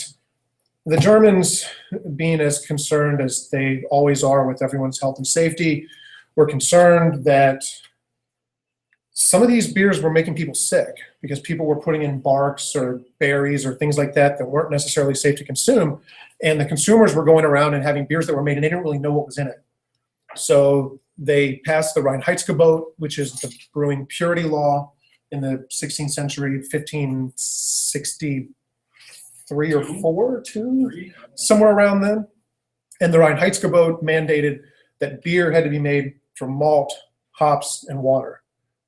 the Germans, being as concerned as they always are with everyone's health and safety, were concerned that some of these beers were making people sick because people were putting in barks or berries or things like that that weren't necessarily safe to consume. And the consumers were going around and having beers that were made and they didn't really know what was in it. So they passed the Reinheitsgebot, which is the brewing purity law in the 16th century, 1563 or 4, 2, somewhere around then. And the Reinheitsgebot mandated that beer had to be made from malt, hops, and water.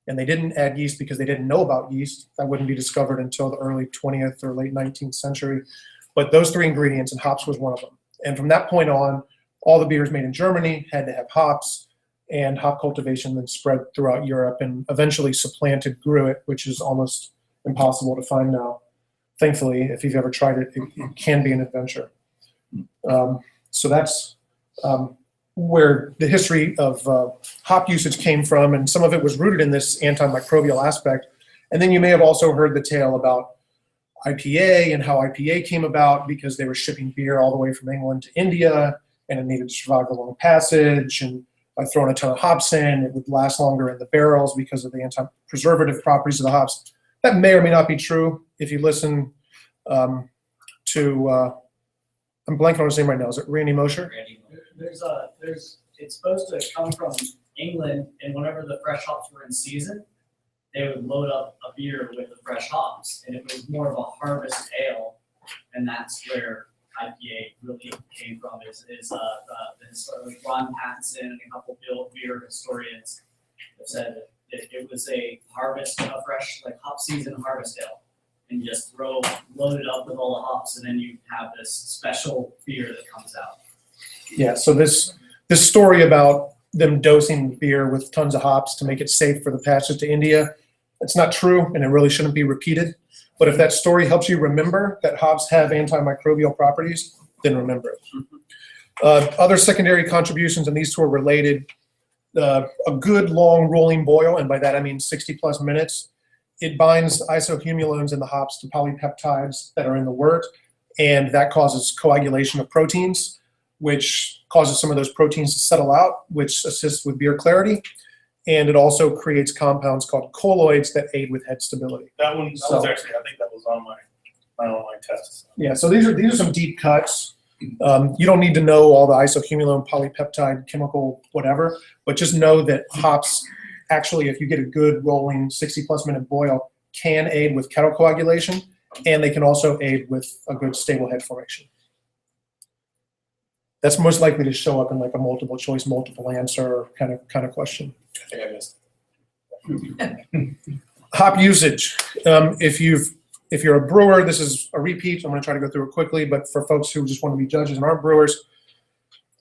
And they didn't add yeast because they didn't know about yeast. That wouldn't be discovered until the early 20th or late 19th century. But those three ingredients, and hops was one of them. And from that point on, all the beers made in Germany had to have hops, and hop cultivation then spread throughout Europe and eventually supplanted gruit, which is almost impossible to find now. Thankfully, if you've ever tried it, it can be an adventure. So that's where the history of hop usage came from, and some of it was rooted in this antimicrobial aspect. And then you may have also heard the tale about IPA and how IPA came about because they were shipping beer all the way from England to India, and it needed to survive the long passage, and by throwing a ton of hops in, it would last longer in the barrels because of the anti-preservative properties of the hops. That may or may not be true. If you listen to, I'm blanking on his name right now, is it Randy Mosher? It's supposed to come from England, and whenever the fresh hops were in season, they would load up a beer with the fresh hops, and it was more of a harvest ale, and that's where IPA really came from. Is the historian Ron Pattinson and a couple beer historians have said that it was a fresh like hop season harvest ale, and you just load it up with all the hops, and then you have this special beer that comes out. Yeah, so this story about them dosing beer with tons of hops to make it safe for the passage to India, it's not true, and it really shouldn't be repeated. But if that story helps you remember that hops have antimicrobial properties, then remember it. Other secondary contributions, and these two are related, a good long rolling boil, and by that I mean 60 plus minutes, it binds isohumulones in the hops to polypeptides that are in the wort, and that causes coagulation of proteins, which causes some of those proteins to settle out, which assists with beer clarity. And it also creates compounds called colloids that aid with head stability. That was actually, I think that was on my online test. Yeah, so these are some deep cuts. You don't need to know all the isohumulone, polypeptide, chemical, whatever, but just know that hops, actually, if you get a good rolling 60 plus minute boil, can aid with kettle coagulation, and they can also aid with a good stable head formation. That's most likely to show up in like a multiple choice, multiple answer kind of question. I think I missed. Hop usage. If you're a brewer, this is a repeat. I'm going to try to go through it quickly, but for folks who just want to be judges and aren't brewers,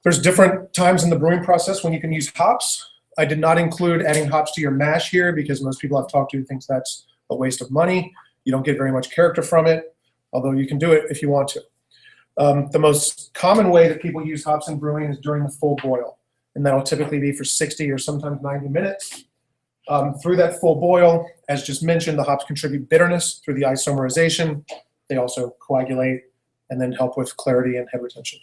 there's different times in the brewing process when you can use hops. I did not include adding hops to your mash here because most people I've talked to think that's a waste of money. You don't get very much character from it, although you can do it if you want to. The most common way that people use hops in brewing is during the full boil, and that'll typically be for 60 or sometimes 90 minutes. Through that full boil, as just mentioned, the hops contribute bitterness through the isomerization. They also coagulate and then help with clarity and head retention.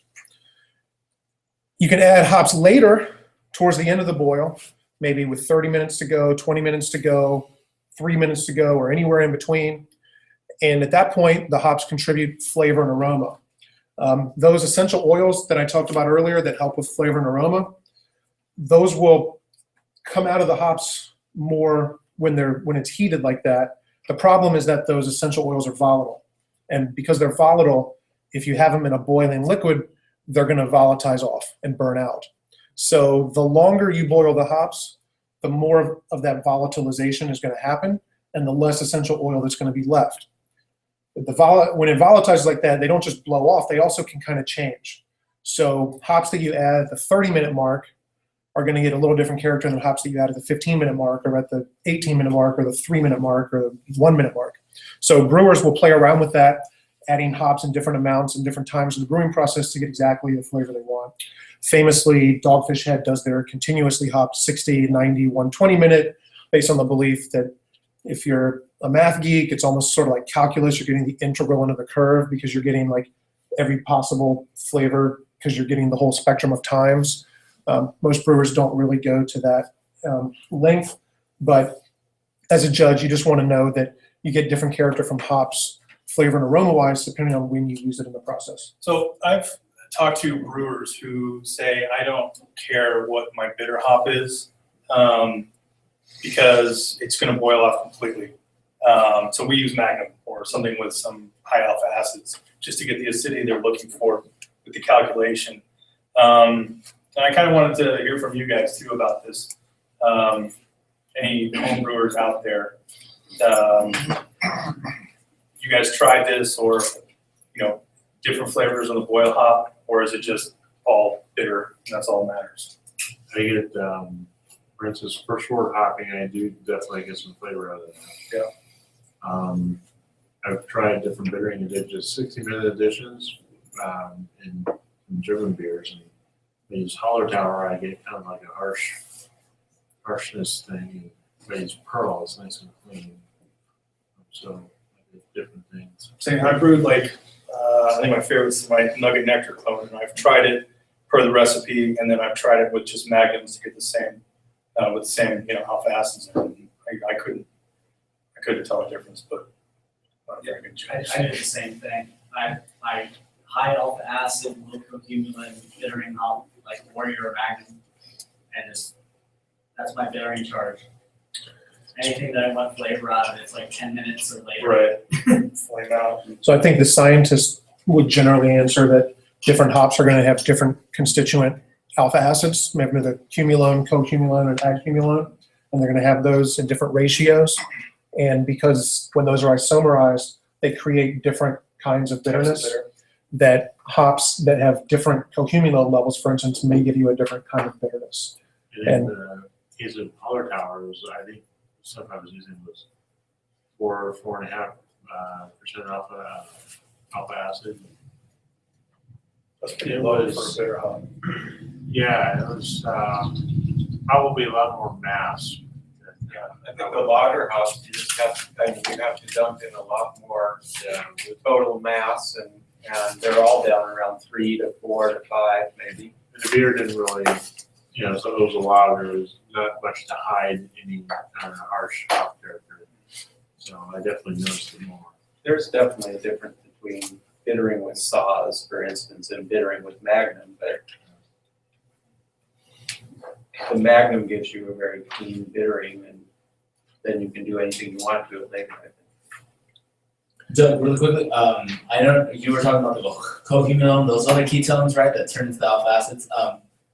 You can add hops later towards the end of the boil, maybe with 30 minutes to go, 20 minutes to go, 3 minutes to go, or anywhere in between. And at that point, the hops contribute flavor and aroma. Those essential oils that I talked about earlier that help with flavor and aroma, those will come out of the hops more when it's heated like that. The problem is that those essential oils are volatile. And because they're volatile, if you have them in a boiling liquid, they're going to volatilize off and burn out. So the longer you boil the hops, the more of that volatilization is going to happen and the less essential oil that's going to be left. When it volatilizes like that, they don't just blow off, they also can kind of change. So hops that you add at the 30-minute mark are going to get a little different character than hops that you add at the 15-minute mark or at the 18-minute mark or the 3-minute mark or the 1-minute mark. So brewers will play around with that, adding hops in different amounts and different times in the brewing process to get exactly the flavor they want. Famously, Dogfish Head does their continuously hopped 60, 90, 120-minute based on the belief that if you're a math geek, it's almost sort of like calculus. You're getting the integral into the curve because you're getting like every possible flavor because you're getting the whole spectrum of times. Most brewers don't really go to that length, but as a judge, you just want to know that you get different character from hops, flavor and aroma-wise, depending on when you use it in the process. So I've talked to brewers who say, I don't care what my bitter hop is, because it's going to boil off completely. So we use Magnum or something with some high alpha acids just to get the acidity they're looking for with the calculation. And I kind of wanted to hear from you guys too about this. Any home brewers out there, you guys tried this, or different flavors on the boil hop, or is it just all bitter and that's all that matters? I get, for instance, for short hopping, I do definitely get some flavor out of that. Yeah. I've tried different bittering. I did just 60-minute additions in German beers, and I use Holler Tower. I get kind of like a harshness thing. If I use Pearl, it's nice and clean. So I get different things. Same. I brewed I think my favorite is my Nugget Nectar clone, and I've tried it per the recipe, and then I've tried it with just Magnums to get the same, with the same alpha acids. And I couldn't tell the difference, but very good choice. I did the same thing. I high alpha acid, low curcumin, bittering hop, like Warrior or Magnum, and that's my bittering charge. Anything that I want flavor out of, it's like 10 minutes or later. Right. Flame out. So I think the scientists would generally answer that different hops are going to have different constituent alpha acids, maybe the cumulone, co-cumulone, and agcumulone, and they're going to have those in different ratios. And because when those are isomerized, they create different kinds of bitterness, that hops that have different co-cumulone levels, for instance, may give you a different kind of bitterness. And the case of Holler Tower was, I think, stuff I was using was 4.5% alpha acid. That's pretty low for a bitter hop. Yeah, it was probably a lot more mass. Yeah, I think the lager house, you just have to dump in a lot more the total mass, and they're all down around 3 to 4 to 5 maybe. And the beer didn't really, so it was a lager. There was not much to hide any kind of harsh hop character. So I definitely noticed it more. There's definitely a difference between bittering with Saaz, for instance, and bittering with Magnum, but the Magnum gives you a very clean bittering, and then you can do anything you want to it later, I think. Doug, really quickly, I know you were talking about the co-cumulone, those other ketones, right, that turn into the alpha acids.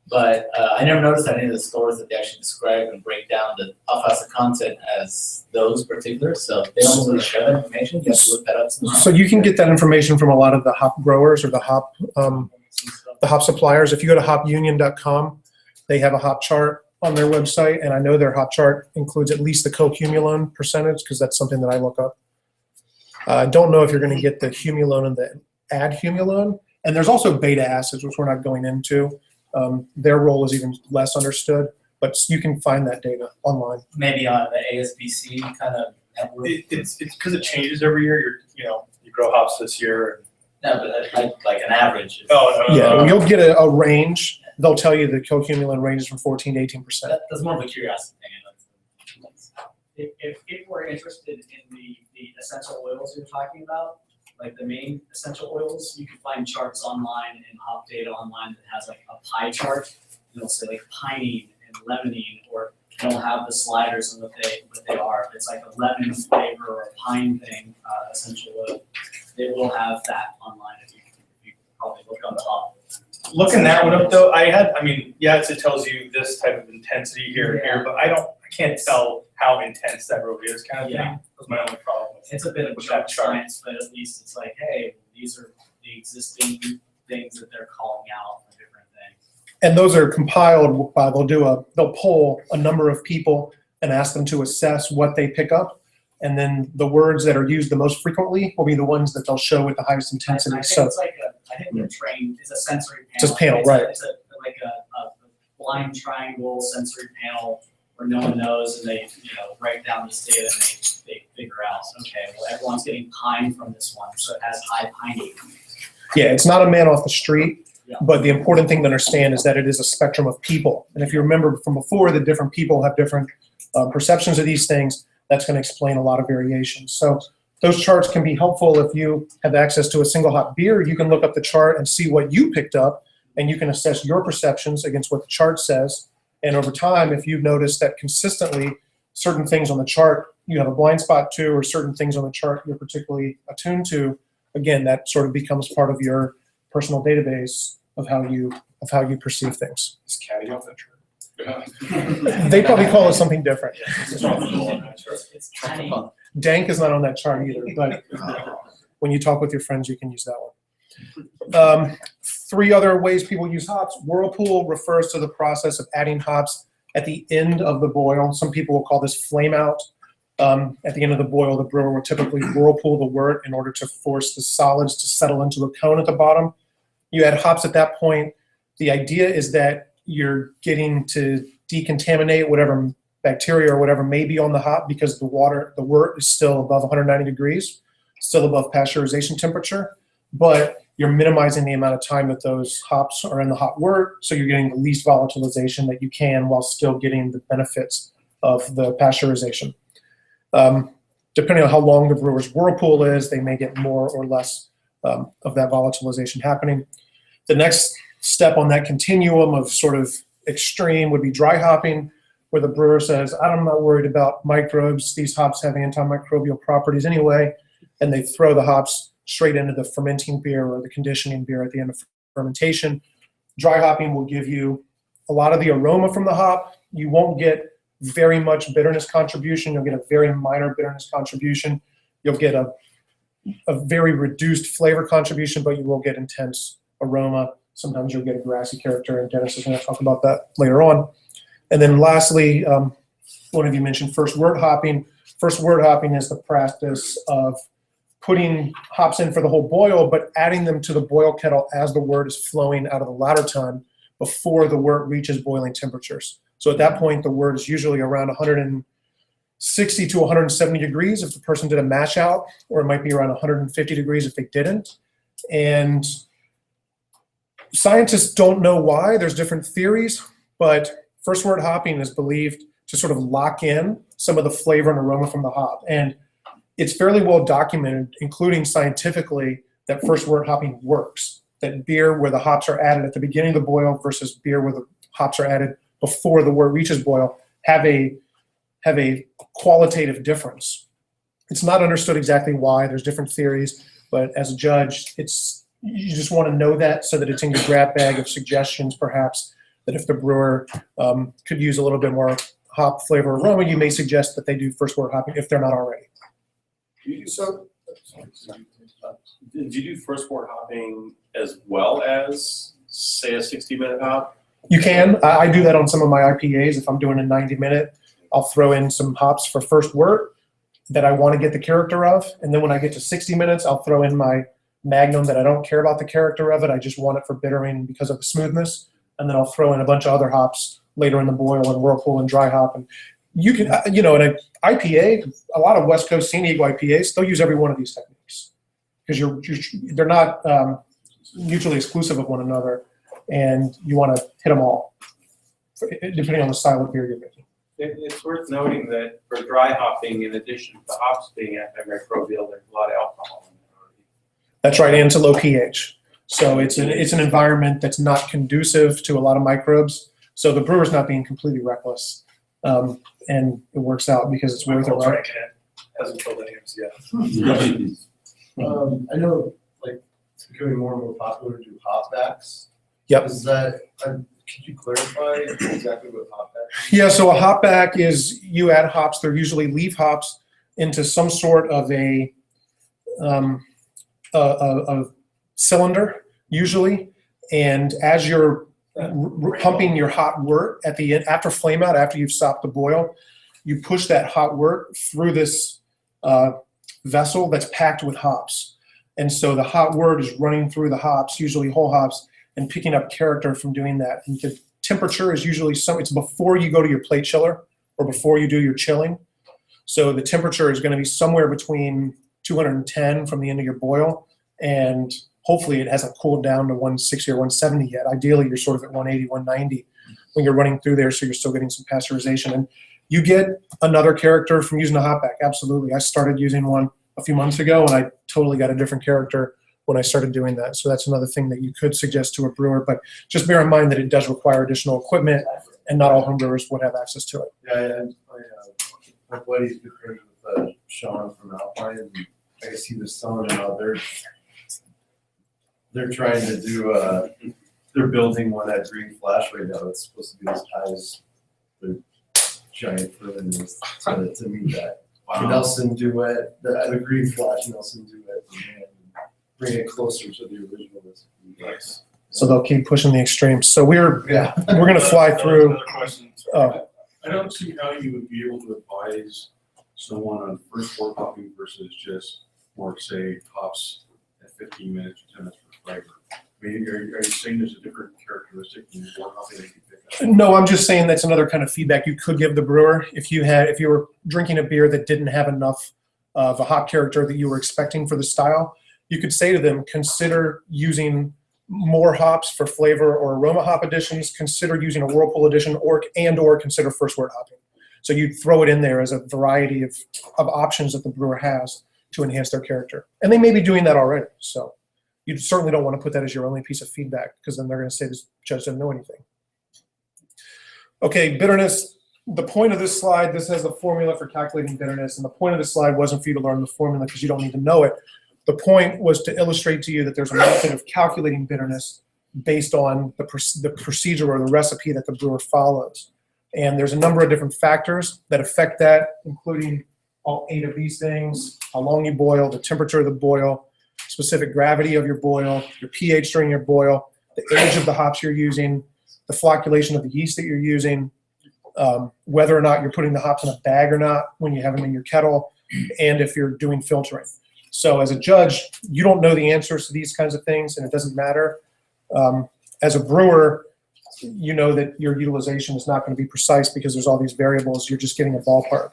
But I never noticed at any of the stores that they actually describe and break down the alpha acid content as those particulars. So they don't really share that information. You have to look that up somehow. So you can get that information from a lot of the hop growers or the hop suppliers. If you go to hopunion.com, they have a hop chart on their website, and I know their hop chart includes at least the co-cumulone percentage because that's something that I look up. I don't know if you're going to get the cumulone and the adcumulone, and there's also beta acids, which we're not going into. Their role is even less understood, but you can find that data online. Maybe on the ASBC kind of network. It's because it changes every year. You grow hops this year. No, but like an average. Yeah, you'll get a range. They'll tell you the co-cumulone ranges from 14 to 18%. That's more of a curiosity thing. If people are interested in the essential oils you're talking about, like the main essential oils, you can find charts online and hop data online that has like a pie chart. And it'll say like pinene and limonene, or it'll have the sliders and what they are. If it's like a lemon flavor or a pine thing, essential oil, they will have that online if you probably look on the hop. looking that one up though, yes, it tells you this type of intensity here and here, but I can't tell how intense that really is kind of thing. That was my only problem. It's a bit of With that chart. science, but at least it's like, hey, these are the existing things that they're calling out for different things. And those are compiled by, they'll poll a number of people and ask them to assess what they pick up. And then the words that are used the most frequently will be the ones that they'll show with the highest intensity. I think So it's like I think they're trained, it's a sensory panel. Just panel, It's right. It's like a blind triangle sensory panel where no one knows, and they, write down this data and they figure out, okay, well, everyone's getting pine from this one, so it has high piney. yeah, it's not a man off the street, Yeah. but the important thing to understand is that it is a spectrum of people. And if you remember from before that different people have different perceptions of these things, that's going to explain a lot of variations. So those charts can be helpful if you have access to a single hop beer. You can look up the chart and see what you picked up, and you can assess your perceptions against what the chart says. And over time, if you've noticed that consistently certain things on the chart you have a blind spot to, or certain things on the chart you're particularly attuned to, again, that sort of becomes part of your personal database of how you perceive things. Is caddy off that chart? They probably call it something different. It's tiny. Dank is not on that chart either, but when you talk with your friends, you can use that one. 3 other ways people use hops. Whirlpool refers to the process of adding hops at the end of the boil. Some people will call this flame out. At the end of the boil, the brewer will typically whirlpool the wort in order to force the solids to settle into a cone at the bottom. You add hops at that point. The idea is that you're getting to decontaminate whatever bacteria or whatever may be on the hop, because the wort is still above 190 degrees, still above pasteurization temperature, but you're minimizing the amount of time that those hops are in the hot wort, so you're getting the least volatilization that you can while still getting the benefits of the pasteurization. Depending on how long the brewer's whirlpool is, they may get more or less of that volatilization happening. The next step on that continuum of sort of extreme would be dry hopping, where the brewer says, I'm not worried about microbes. These hops have antimicrobial properties anyway, and they throw the hops straight into the fermenting beer or the conditioning beer at the end of fermentation. Dry hopping will give you a lot of the aroma from the hop. You won't get very much bitterness contribution. You'll get a very minor bitterness contribution. You'll get a very reduced flavor contribution, but you will get intense aroma. Sometimes you'll get a grassy character, and Dennis is going to talk about that later on. And then lastly, one of you mentioned first wort hopping. First wort hopping is the practice of putting hops in for the whole boil, but adding them to the boil kettle as the wort is flowing out of the ladder tun before the wort reaches boiling temperatures. So at that point, the wort is usually around 160 to 170 degrees if the person did a mash out, or it might be around 150 degrees if they didn't. And scientists don't know why. There's different theories, but first wort hopping is believed to sort of lock in some of the flavor and aroma from the hop. And it's fairly well documented, including scientifically, that first wort hopping works. That beer where the hops are added at the beginning of the boil versus beer where the hops are added before the wort reaches boil have a qualitative difference. It's not understood exactly why. There's different theories, but as a judge, you just want to know that so that it's in your grab bag of suggestions, perhaps, that if the brewer could use a little bit more hop flavor aroma, you may suggest that they do first wort hopping if they're not already. Did you do first wort hopping as well as, say, a 60-minute hop? You can. I do that on some of my IPAs. If I'm doing a 90-minute, I'll throw in some hops for first wort that I want to get the character of. And then when I get to 60 minutes, I'll throw in my Magnum that I don't care about the character of it. I just want it for bittering because of the smoothness. And then I'll throw in a bunch of other hops later in the boil and whirlpool and dry hop. And you can, in an IPA, a lot of West Coast San Diego IPAs, they'll use every one of these techniques because they're not mutually exclusive of one another, and you want to hit them all, depending on the style of beer you're making. It's worth noting that for dry hopping, in addition to the hops being antimicrobial, there's a lot of alcohol in there already. That's right, and to low pH. So it's an environment that's not conducive to a lot of microbes. So the brewer's not being completely reckless, and it works out because it's worth it, right? Hasn't killed any of us yet. I know, like, it's becoming more and more popular to do hop backs. Yep. Is that, could you clarify exactly what hopback is? Yeah, so a hopback is you add hops, they're usually leaf hops, into some sort of a cylinder, usually. And as you're pumping your hot wort at the end, after flame out, after you've stopped the boil, you push that hot wort through this vessel that's packed with hops. And so the hot wort is running through the hops, usually whole hops, and picking up character from doing that. And the temperature is usually it's before you go to your plate chiller or before you do your chilling. So the temperature is going to be somewhere between 210 from the end of your boil, and hopefully it hasn't cooled down to 160 or 170 yet. Ideally, you're sort of at 180, 190 when you're running through there, so you're still getting some pasteurization. And you get another character from using a hopback, absolutely. I started using one a few months ago, and I totally got a different character when I started doing that. So that's another thing that you could suggest to a brewer, but just bear in mind that it does require additional equipment, and not all home brewers would have access to it. Yeah, and my buddy's good friends with Sean from Alpine, and I guess he was telling me how they're trying to do, they're building one at Green Flash right now. It's supposed to be as high as the giant Fermin is to meet that. The Nelson Duet, the Green Flash Nelson Duet, and bring it closer to the original recipe. Nice. So they'll keep pushing the extremes. So we're going to fly through. Another question. Oh. I don't see how you would be able to advise someone on first pour hopping versus just pour, say, hops at 15 minutes or 10 minutes for flavor. I mean, are you saying there's a different characteristic in pour hopping that you pick up? No, I'm just saying that's another kind of feedback you could give the brewer. If you were drinking a beer that didn't have enough of a hop character that you were expecting for the style, you could say to them, consider using more hops for flavor or aroma hop additions, consider using a Whirlpool addition, or consider first wort hopping. So you throw it in there as a variety of options that the brewer has to enhance their character. And they may be doing that already. So you certainly don't want to put that as your only piece of feedback, because then they're going to say this judge doesn't know anything. Okay, bitterness. The point of this slide, this has the formula for calculating bitterness, and the point of this slide wasn't for you to learn the formula because you don't need to know it. The point was to illustrate to you that there's a method of calculating bitterness based on the procedure or the recipe that the brewer follows. And there's a number of different factors that affect that, including all 8 of these things: how long you boil, the temperature of the boil, specific gravity of your boil, your pH during your boil, the age of the hops you're using, the flocculation of the yeast that you're using, whether or not you're putting the hops in a bag or not when you have them in your kettle, and if you're doing filtering. So as a judge, you don't know the answers to these kinds of things, and it doesn't matter. As a brewer, you know that your utilization is not going to be precise because there's all these variables. You're just getting a ballpark.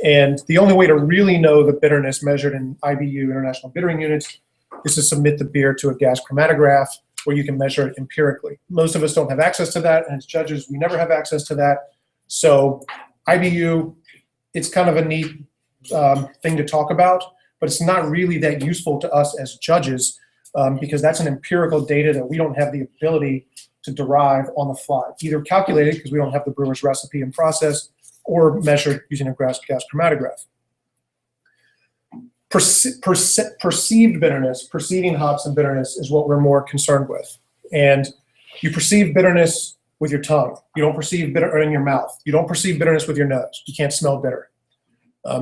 And the only way to really know the bitterness measured in IBU, International Bittering Units, is to submit the beer to a gas chromatograph where you can measure it empirically. Most of us don't have access to that, and as judges, we never have access to that. So IBU, it's kind of a neat thing to talk about, but it's not really that useful to us as judges because that's an empirical data that we don't have the ability to derive on the fly, either calculated because we don't have the brewer's recipe and process, or measured using a gas chromatograph. Perceived bitterness, perceiving hops and bitterness is what we're more concerned with. And you perceive bitterness with your tongue. You don't perceive bitter in your mouth. You don't perceive bitterness with your nose. You can't smell bitter.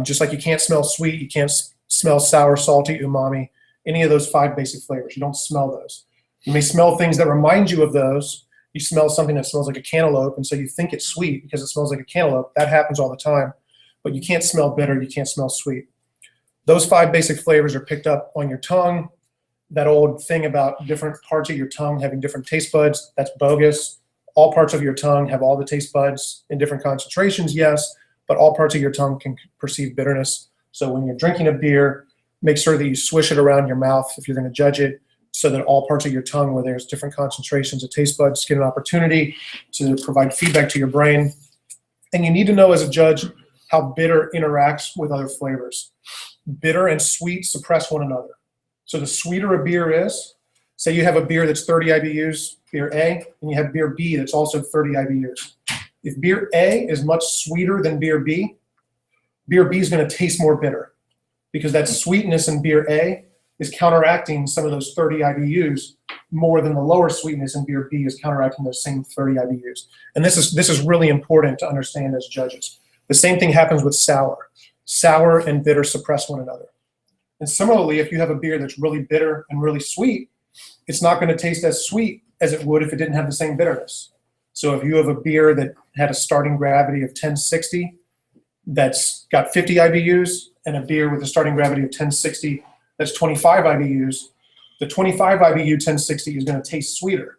Just like you can't smell sweet, you can't smell sour, salty, umami, any of those 5 basic flavors. You don't smell those. You may smell things that remind you of those. You smell something that smells like a cantaloupe, and so you think it's sweet because it smells like a cantaloupe. That happens all the time. But you can't smell bitter. You can't smell sweet. Those 5 basic flavors are picked up on your tongue. That old thing about different parts of your tongue having different taste buds, that's bogus. All parts of your tongue have all the taste buds in different concentrations, yes, but all parts of your tongue can perceive bitterness. So when you're drinking a beer, make sure that you swish it around your mouth if you're going to judge it, so that all parts of your tongue where there's different concentrations of taste buds get an opportunity to provide feedback to your brain. And you need to know as a judge how bitter interacts with other flavors. Bitter and sweet suppress one another. So the sweeter a beer is, say you have a beer that's 30 IBUs, beer A, and you have beer B that's also 30 IBUs. If beer A is much sweeter than beer B is going to taste more bitter because that sweetness in beer A is counteracting some of those 30 IBUs more than the lower sweetness in beer B is counteracting those same 30 IBUs. And this is really important to understand as judges. The same thing happens with sour. Sour and bitter suppress one another. And similarly, if you have a beer that's really bitter and really sweet, it's not going to taste as sweet as it would if it didn't have the same bitterness. So if you have a beer that had a starting gravity of 1060 that's got 50 IBUs and a beer with a starting gravity of 1060 that's 25 IBUs, the 25 IBU 1060 is going to taste sweeter,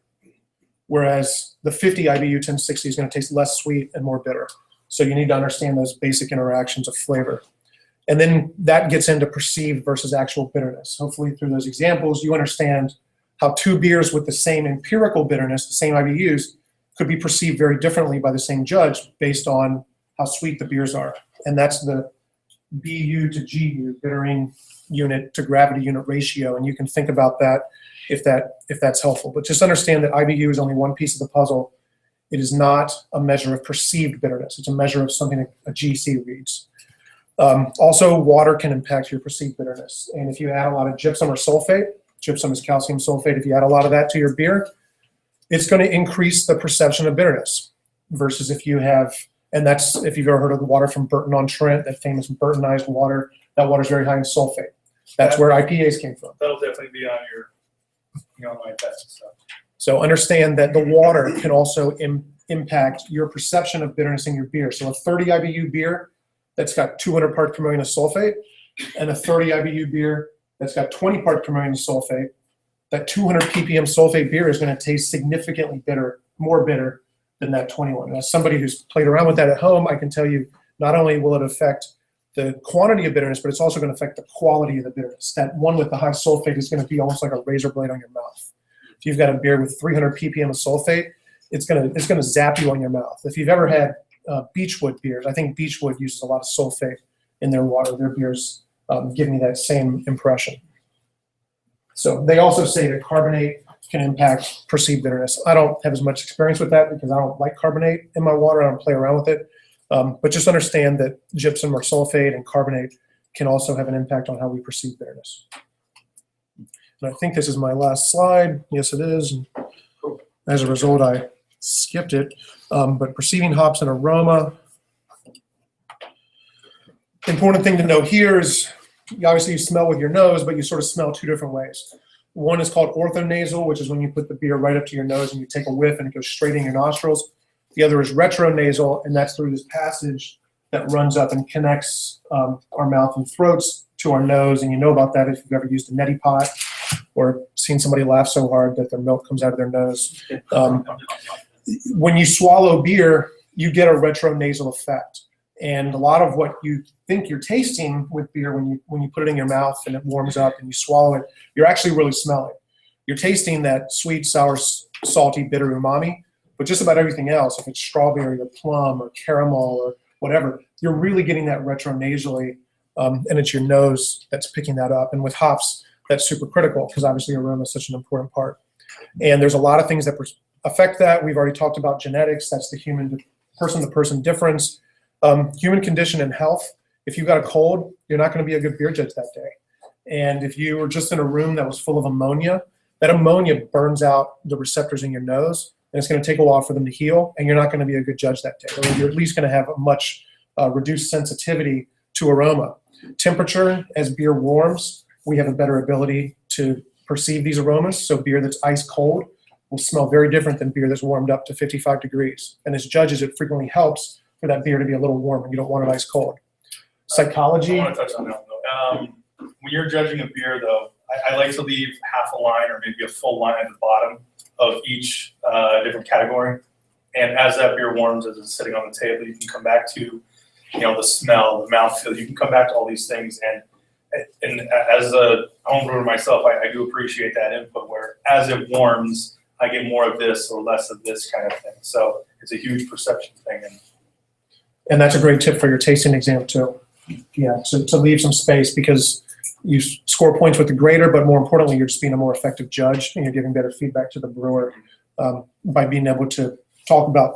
whereas the 50 IBU 1060 is going to taste less sweet and more bitter. So you need to understand those basic interactions of flavor. And then that gets into perceived versus actual bitterness. Hopefully through those examples, you understand how two beers with the same empirical bitterness, the same IBUs, could be perceived very differently by the same judge based on how sweet the beers are. And that's the BU to GU, bittering unit to gravity unit ratio. And you can think about that if that's helpful. But just understand that IBU is only one piece of the puzzle. It is not a measure of perceived bitterness. It's a measure of something a GC reads. Also, water can impact your perceived bitterness. And if you add a lot of gypsum or sulfate, gypsum is calcium sulfate, if you add a lot of that to your beer, it's going to increase the perception of bitterness versus if you have, and that's if you've ever heard of the water from Burton-on-Trent, that famous Burtonized water, that water is very high in sulfate. That's where IPAs came from. That'll definitely be on your online test. So understand that the water can also impact your perception of bitterness in your beer. So a 30 IBU beer that's got 200 parts per million of sulfate and a 30 IBU beer that's got 20 parts per million of sulfate, that 200 ppm sulfate beer is going to taste significantly bitter, more bitter than that 21. As somebody who's played around with that at home, I can tell you not only will it affect the quantity of bitterness, but it's also going to affect the quality of the bitterness. That one with the high sulfate is going to be almost like a razor blade on your mouth. If you've got a beer with 300 ppm of sulfate, it's going to zap you on your mouth. If you've ever had Beechwood beers, I think Beechwood uses a lot of sulfate in their water. Their beers give me that same impression. So they also say that carbonate can impact perceived bitterness. I don't have as much experience with that because I don't like carbonate in my water. I don't play around with it. But just understand that gypsum or sulfate and carbonate can also have an impact on how we perceive bitterness. And I think this is my last slide. Yes, it is. And as a result, I skipped it. But perceiving hops and aroma. Important thing to know here is obviously you smell with your nose, but you sort of smell two different ways. One is called orthonasal, which is when you put the beer right up to your nose and you take a whiff and it goes straight in your nostrils. The other is retronasal, and that's through this passage that runs up and connects our mouth and throats to our nose. And you know about that if you've ever used a neti pot or seen somebody laugh so hard that their milk comes out of their nose. When you swallow beer, you get a retronasal effect. And a lot of what you think you're tasting with beer when you put it in your mouth and it warms up and you swallow it, you're actually really smelling. You're tasting that sweet, sour, salty, bitter umami, but just about everything else, if it's strawberry or plum or caramel or whatever, you're really getting that retronasally, and it's your nose that's picking that up. And with hops, that's super critical because obviously aroma is such an important part. And there's a lot of things that affect that. We've already talked about genetics. That's the human person-to-person difference. Human condition and health. If you've got a cold, you're not going to be a good beer judge that day. And if you were just in a room that was full of ammonia, that ammonia burns out the receptors in your nose, and it's going to take a while for them to heal, and you're not going to be a good judge that day. Or you're at least going to have a much reduced sensitivity to aroma. Temperature, as beer warms, we have a better ability to perceive these aromas. So beer that's ice cold will smell very different than beer that's warmed up to 55 degrees. And as judges, it frequently helps for that beer to be a little warmer. You don't want it ice cold. Psychology. I want to touch on that though. When you're judging a beer though, I like to leave half a line or maybe a full line at the bottom of each different category. And as that beer warms, as it's sitting on the table, you can come back to, the smell, the mouthfeel. You can come back to all these things. And as a home brewer myself, I do appreciate that input where as it warms, I get more of this or less of this kind of thing. So it's a huge perception thing. And that's a great tip for your tasting exam too. Yeah, so to leave some space because you score points with the grader, but more importantly, you're just being a more effective judge and you're giving better feedback to the brewer by being able to talk about,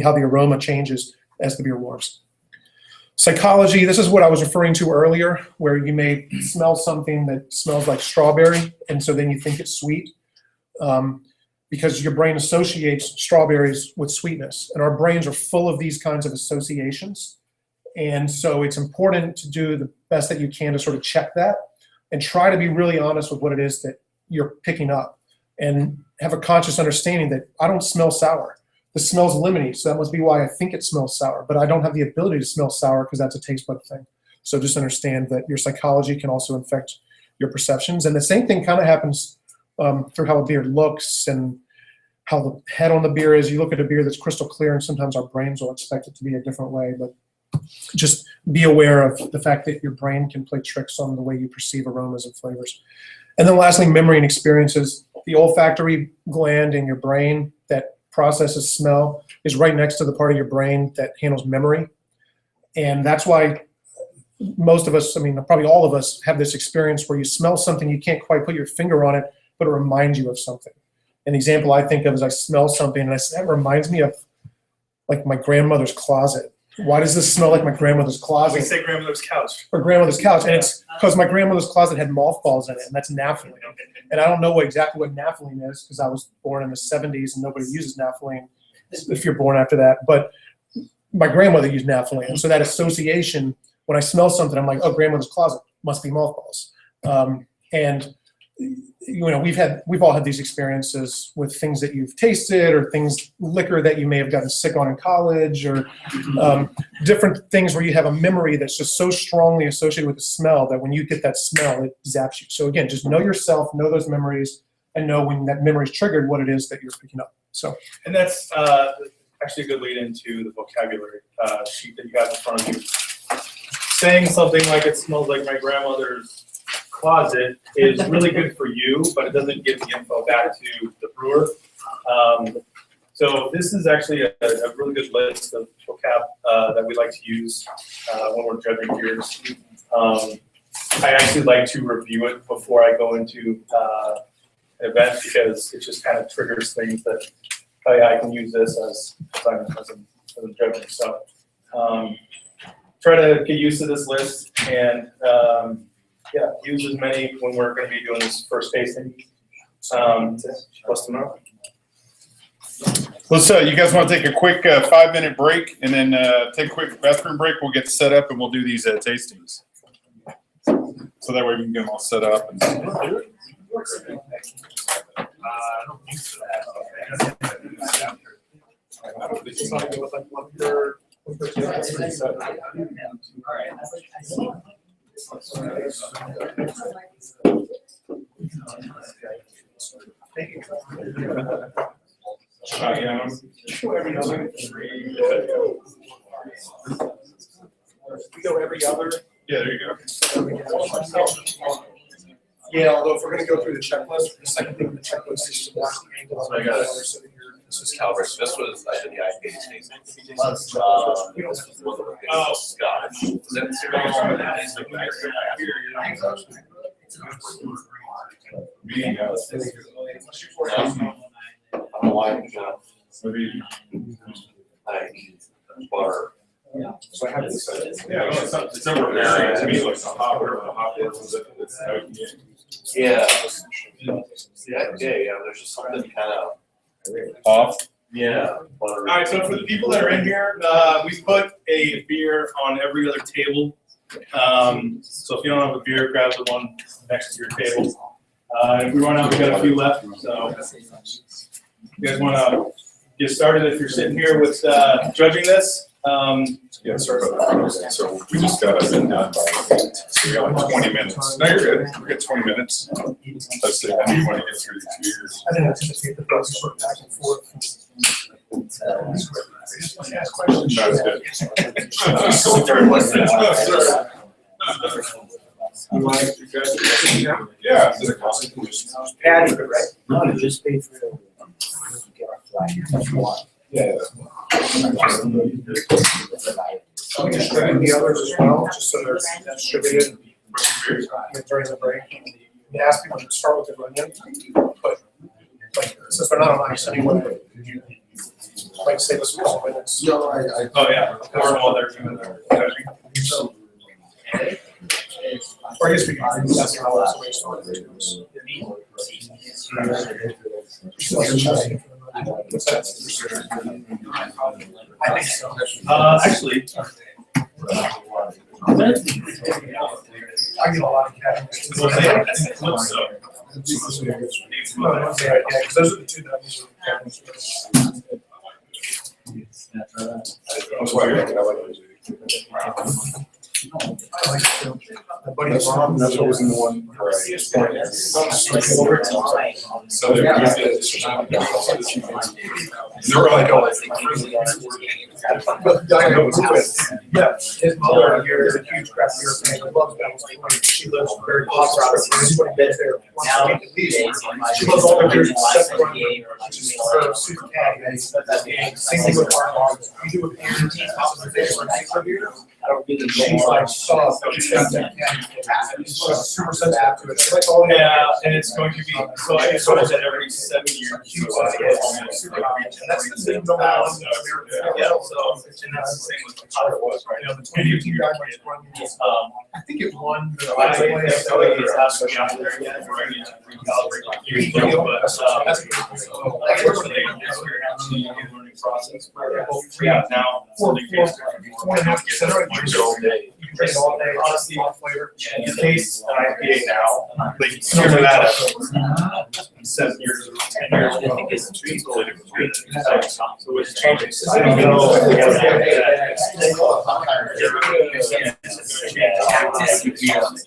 how the aroma changes as the beer warms. Psychology, this is what I was referring to earlier, where you may smell something that smells like strawberry, and so then you think it's sweet. because your brain associates strawberries with sweetness, and our brains are full of these kinds of associations. And so it's important to do the best that you can to sort of check that and try to be really honest with what it is that you're picking up, and have a conscious understanding that I don't smell sour. The smell's lemony, so that must be why I think it smells sour, but I don't have the ability to smell sour because that's a taste bud thing. So just understand that your psychology can also affect your perceptions. And the same thing kind of happens through how a beer looks and how the head on the beer is. You look at a beer that's crystal clear, and sometimes our brains will expect it to be a different way, but just be aware of the fact that your brain can play tricks on the way you perceive aromas and flavors. And then lastly, memory and experiences. The olfactory gland in your brain that processes smell is right next to the part of your brain that handles memory. And that's why most of us, I mean, probably all of us, have this experience where you smell something, you can't quite put your finger on it, but it reminds you of something. An example I think of is I smell something and I say, that reminds me of like my grandmother's closet. Why does this smell like my grandmother's closet? We say grandmother's couch. Or grandmother's couch, and it's because my grandmother's closet had mothballs in it, and that's naphthalene. And I don't know exactly what naphthalene is because I was born in the 70s and nobody uses naphthalene if you're born after that. But my grandmother used naphthalene, and so that association, when I smell something, I'm like, oh, grandmother's closet must be mothballs. And you know, we've all had these experiences with things that you've tasted, or liquor that you may have gotten sick on in college, or different things where you have a memory that's just so strongly associated with the smell that when you get that smell, it zaps you. So again, just know yourself, know those memories, and know when that memory is triggered, what it is that you're picking up. So, and that's actually a good lead into the vocabulary sheet that you have in front of you. Saying something like it smells like my grandmother's closet is really good for you, but it doesn't give the info back to the brewer. So this is actually a really good list of vocab that we like to use when we're judging beers. I actually like to review it before I go into an event because it just kind of triggers things that, oh yeah, I can use this as I'm judging. So try to get used to this list and yeah, use as many when we're going to be doing this first tasting. Plus tomorrow. Let's, you guys want to take a quick 5-minute break and then take a quick bathroom break? We'll get set up and we'll do these tastings. So that way we can get them all set up. And we go every other. yeah, there you go. Yeah, although if we're going to go through the checklist, the second thing on the checklist is to watch the angle of the color so that you're. This is Calvert. This was, I did the IPA tasting. Scotch. I don't like maybe like butter. Yeah. So I have this. Yeah, it's overbearing to me, like the hop is Yeah. The IPA, yeah, there's just something kind of off. Yeah. All right, so for the people that are in here, we put a beer on every other table. So if you don't have a beer, grab the one next to your table. If we run out, we got a few left. So you guys want to get started if you're sitting here with judging this? Yeah, sorry about that. So we just got it done by 8. So we got like 20 minutes. No, you're good. We got 20 minutes. Let's see. I need to get through these beers. I didn't anticipate the process sort of back and forth. Yeah. Patty, right? No, just pay for it. Yeah. We can distribute the others as well, just so they're distributed during the break. We ask people to start with the onion, but like, since they're not on ice anyway, like save us a couple minutes. No, Oh, yeah. Or while they're doing their judging. Or I guess we can, that's how it's What's that? I think so. Actually. I get a lot of cash. Well, they- I think so. Yeah, because those are the two that I'm usually. That's why you're looking at like. That's what was in the one. So they were like, oh, Yeah, his mother here is a huge craft beer fan. I love that. She lives very close to us. Everybody gets there once a week at least. She loves all the beers except for her super caddy. Same thing with our mom. We do a beer, beer. She's like, soft. She's got that caddy. She's super sensitive to it. It's like all. Yeah, and it's going to be, so I get started at every 7 years. Super high. And that's the same no matter what. Yeah, so, and that's the same with how it was, right? You know, the 2018 guy went to run. I think it won. I think that's the way it's not going out there yet. We're going to recalibrate my years, but, that's unfortunately, we're actually in the learning process. Yeah, now. 4.5%. You can drink it all day, honestly, all flavor. In the case of IPA now, like, here's that 7 years or 10 years ago. So it's changing. So I don't know.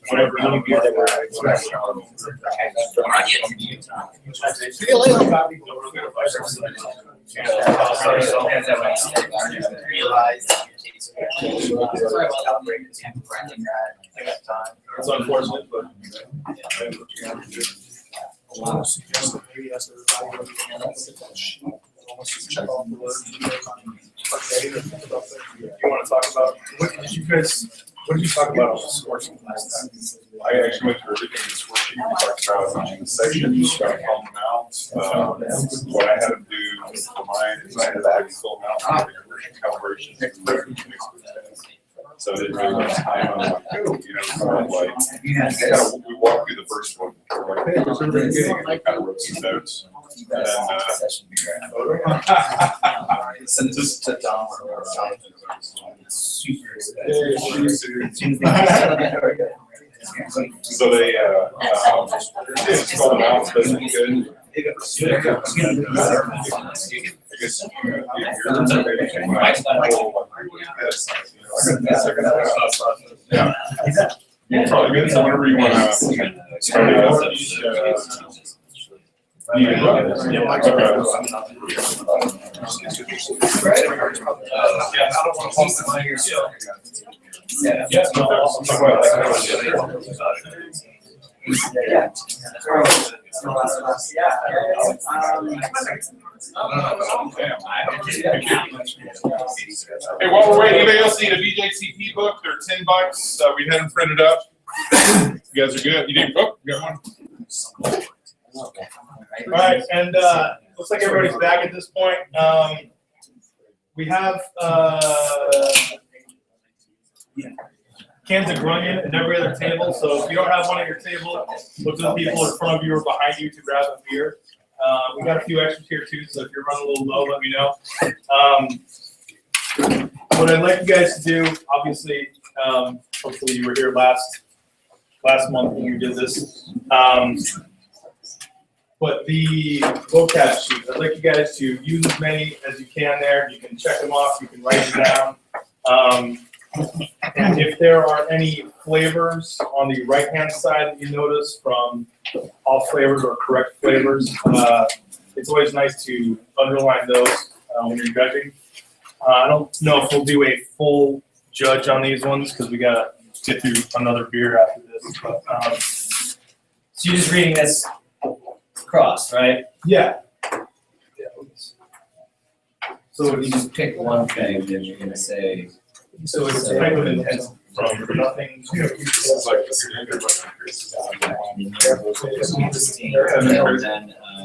Whatever new beer that we're. It's unfortunate, but. Check off the list. You want to talk about, what did you talk about on the score sheet last time? I actually went through everything in the score sheet. We talked about the sections, got them out. What I had to do for mine is I had to fill them out for the calibration. So they really much time on like, you know, sort of like, we walked through the first one. We're like, hey, was everybody good? I kind of wrote some notes. And then, Send this to Dom or super so they, it's called out, but it's good. I guess yeah, probably good. So whenever you want to start it up, Hey, while we're waiting, anybody else need a BJCP book? They're $10. We had them printed up. You guys are good. You didn't book? You got one? All right, and looks like everybody's back at this point. We have cans of Grunion at every other table, so if you don't have one at your table, look to the people in front of you or behind you to grab a beer. We got a few extras here too, so if you're running a little low, let me know. What I'd like you guys to do, obviously, hopefully you were here last month when we did this. But the vocab sheet, I'd like you guys to use as many as you can there. You can check them off, you can write them down. And if there are any flavors on the right-hand side that you notice from all flavors or correct flavors, it's always nice to underline those when you're judging. I don't know if we'll do a full judge on these ones because we gotta get through another beer after this. But, So you're just reading this across, right? yeah. So if you just pick one thing, then you're gonna say. So it's a type of intent from nothing. It's like the standard.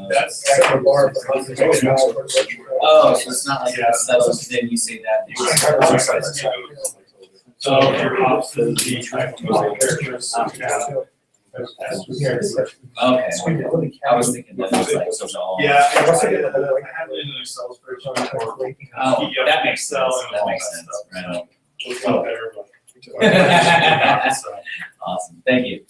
That's the bar. Oh, so it's not like it's settled, then you say that. So your hops, the type of characteristics. Okay, I was thinking that was like, so all. Yeah, I have it in an Excel spreadsheet. Oh, that makes sense, Excel and that all makes that sense, stuff. right on. It's not better, but. Awesome, thank you.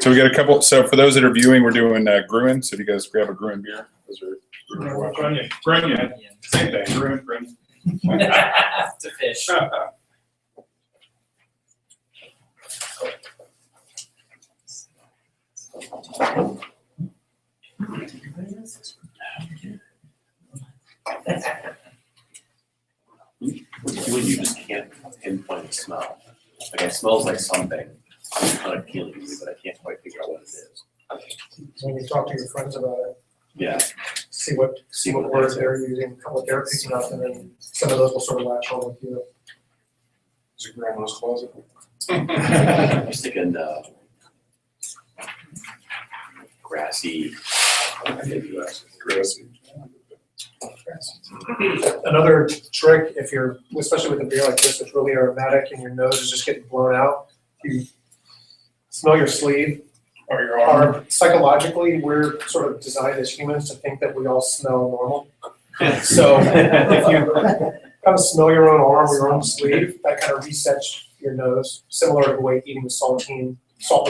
So we got a couple, so for those that are viewing, we're doing Gruen, so if you guys grab a Gruen beer, those are. Grunion, Same thing, Gruen. It's a fish. When you just can't pinpoint the smell. Like it smells like something, it's not appealing to me, but I can't quite figure out what it is. When you talk to your friends about it, Yeah. see what words they're using, what they're picking up, and then some of those will sort of latch on with you. Is it grandma's closet? I was thinking, grassy, Grassy. Another trick, if you're, especially with a beer like this, it's really aromatic and your nose is just getting blown out, you smell your sleeve. Or your arm. Psychologically, we're sort of designed as humans to think that we all smell normal. So if you kind of smell your own arm or your own sleeve, that kind of resets your nose, similar to the way eating the salt with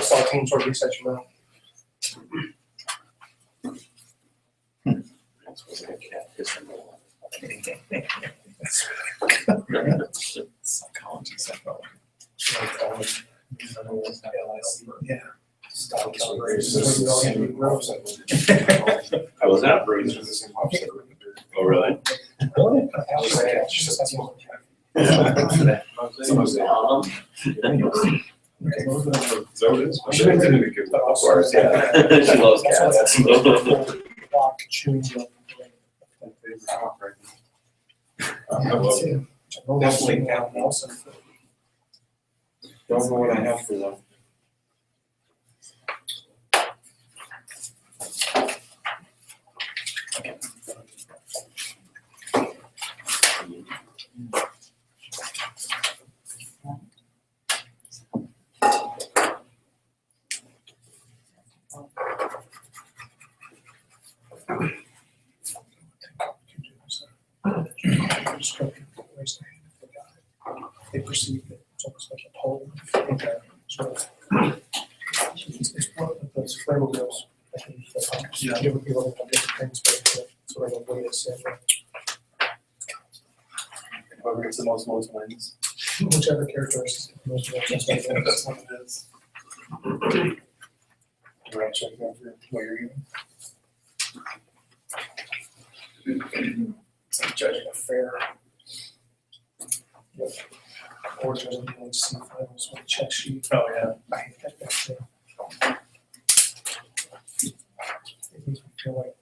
saltine sort of resets your mouth. Psychology, Yeah. Stop. I was at Bruce. Oh, really? Of course, yeah. She loves cats. Definitely now, Nelson. Don't know what I have for them. They perceive it, it's almost like a pole. Okay. Sort of. It's one of those frame wheels. Yeah. Give people different things, but it's sort of a way to say it. Whoever gets the most wins. Whichever characteristic is most That's what it is. Right, check it out for what you're eating. It's like judging a fair. Yep. Or judging the HC finals with a check sheet. Oh, yeah. I hate that thing. It makes me feel like.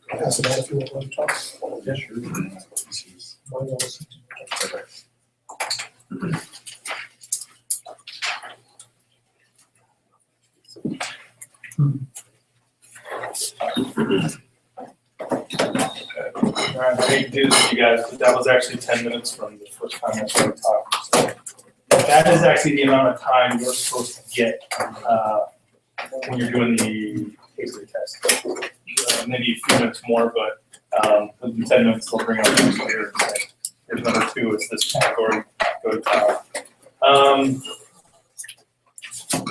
Pass it out if you want to talk. Yeah, sure. Alright, I hate to do this to you guys, but that was actually 10 minutes from the first time I started talking. So that is actually the amount of time you're supposed to get when you're doing the taster test. Maybe a few minutes more, but within 10 minutes they'll bring up the later and say, here's number 2, it's this category, go to town.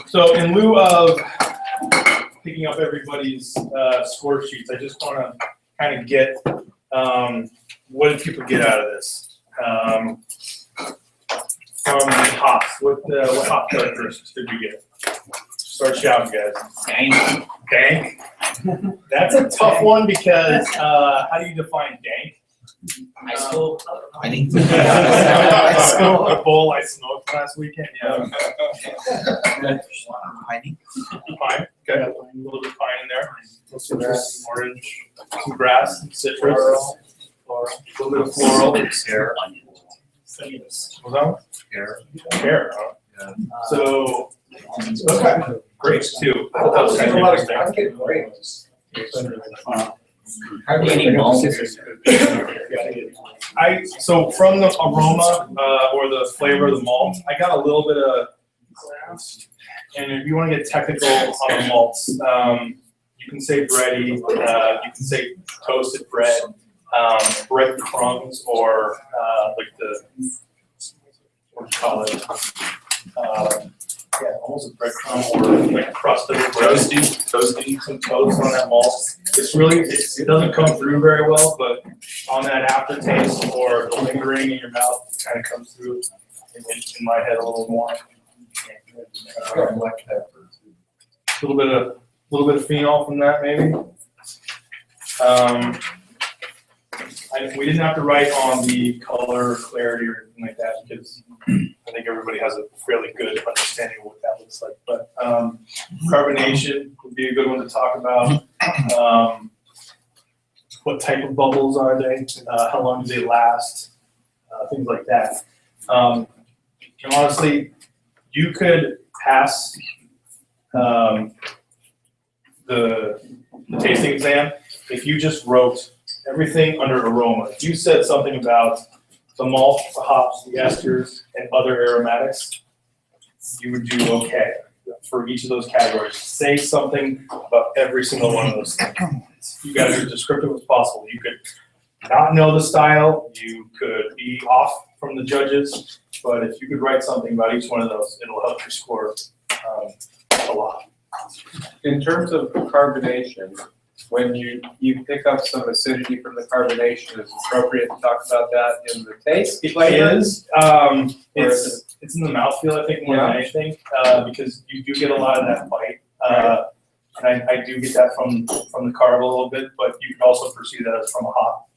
So in lieu of picking up everybody's score sheets, I just want to kind of get what did people get out of this? From hops, what hop characteristics did we get? Start shouting, guys. Dank. Dank? That's a tough one because how do you define dank? High school. I think. A bowl I smoked last weekend, yeah. Pine, okay, a little bit of pine in there. Some grass, orange, some grass, some citrus, a little bit of floral. Hair. What's that? Hair. Hair, huh? Yeah. So, okay, grapes too. I thought that was kind of interesting. I'm getting grapes. So from the aroma or the flavor of the malt, I got a little bit of, and if you want to get technical on the malts, you can say bready, you can say toasted bread, bread crumbs, or like the, what do you call it? Yeah, almost a breadcrumb or like crust of toasting some toast on that malt. It's really, it doesn't come through very well, but on that aftertaste or the lingering in your mouth, it kind of comes through in my head a little more. Black pepper. A little bit of phenol from that maybe. We didn't have to write on the color, clarity, or anything like that because I think everybody has a fairly good understanding of what that looks like. But carbonation would be a good one to talk about. What type of bubbles are they? How long do they last? Things like that. And honestly, you could pass the tasting exam if you just wrote everything under aroma. If you said something about the malt, the hops, the esters, and other aromatics, you would do okay for each of those categories. Say something about every single one of those things. You guys are as descriptive as possible. You could not know the style, you could be off from the judges, but if you could write something about each one of those, it'll help your score a lot. In terms of carbonation, when you pick up some acidity from the carbonation, is it appropriate to talk about that in the taste? It is. It's in the mouthfeel, I think, more than anything, because you do get a lot of that bite. And I do get that from the carb a little bit, but you can also perceive that as from a hop.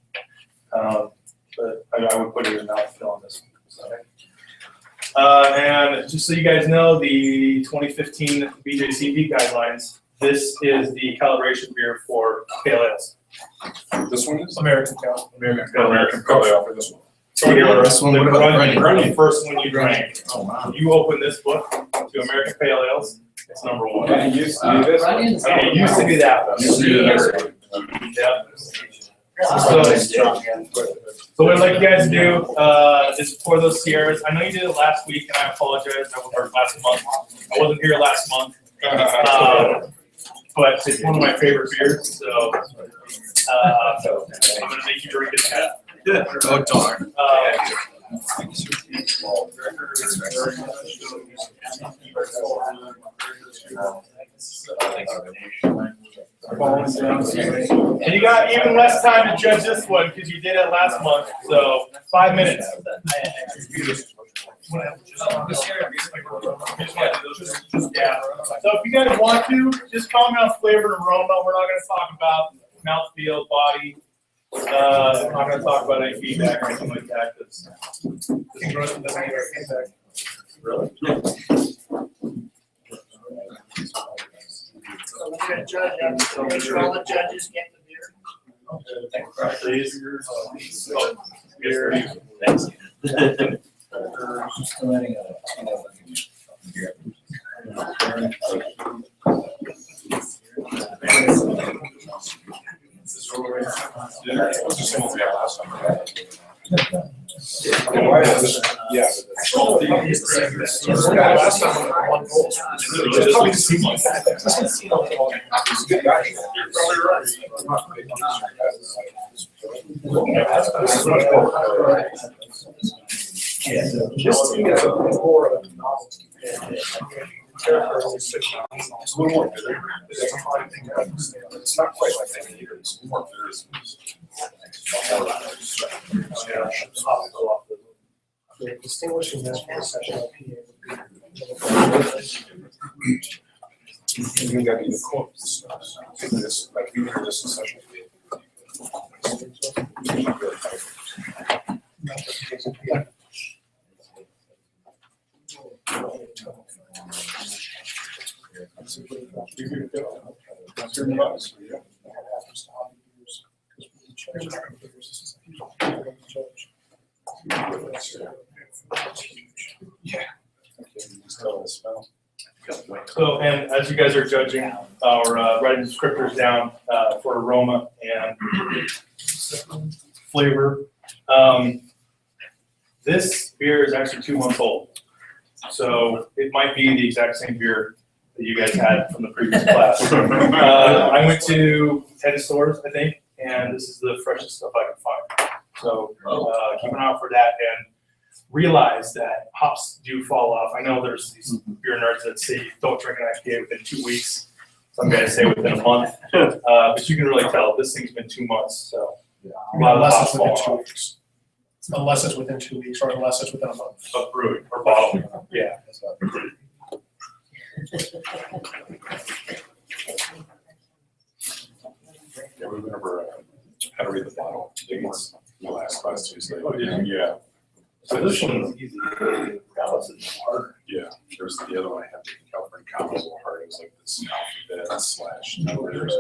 But I would put it in mouthfeel on this one. So. And just so you guys know, the 2015 BJCP guidelines, this is the calibration beer for pale ales. This one is? American Pale Ale for this one. So here, This one, what about the first one you drank. Oh, wow. You open this book to American Pale Ales, it's number 1. Yeah, you used to do this one. Okay, it used to be that one. Yeah. So what I'd like you guys to do is pour those Sierras. I know you did it last week, and I apologize, or last month. I wasn't here last month. But it's one of my favorite beers, so I'm gonna make you drink it now. Oh, darn. And you got even less time to judge this one because you did it last month, so 5 minutes. Yeah. So if you guys want to, just comment on flavor and aroma. We're not going to talk about mouthfeel, body. We're not going to talk about any feedback or anything like that. Really? So we're gonna judge, make sure all the judges get the beer. Please. Yeah, it was just what we had last time. Yeah. Last time we had one goal. It probably seemed like that. He's a good guy. You're probably Just to get more of a novelty. It's a little more bitter. It's a hard thing to understand. It's not quite like that either. It's more bitter. Yeah, distinguishing this from a session of PA. You got the quotes. This, like, you hear this in session. Yeah. So, and as you guys are judging our writing descriptors down for aroma and flavor, this beer is actually 2 months old. So it might be the exact same beer that you guys had from the previous class. I went to 10 stores, I think, and this is the freshest stuff I could find. So keep an eye out for that and realize that hops do fall off. I know there's these beer nerds that say don't drink an IPA within 2 weeks. Some guys say within a month. But you can really tell this thing's been 2 months. So a lot of Unless hops it's within fall 2 off. weeks. Unless it's within 2 weeks, or unless it's within a month. Of brewing or bottling. Yeah. Yeah, we remember how to read the bottle. It's the last class Tuesday. Oh, yeah. So this one is easy. Dallas is hard. Yeah, there's the other one I had, the California Commons a little hard. It was like this alphabet slash numbers.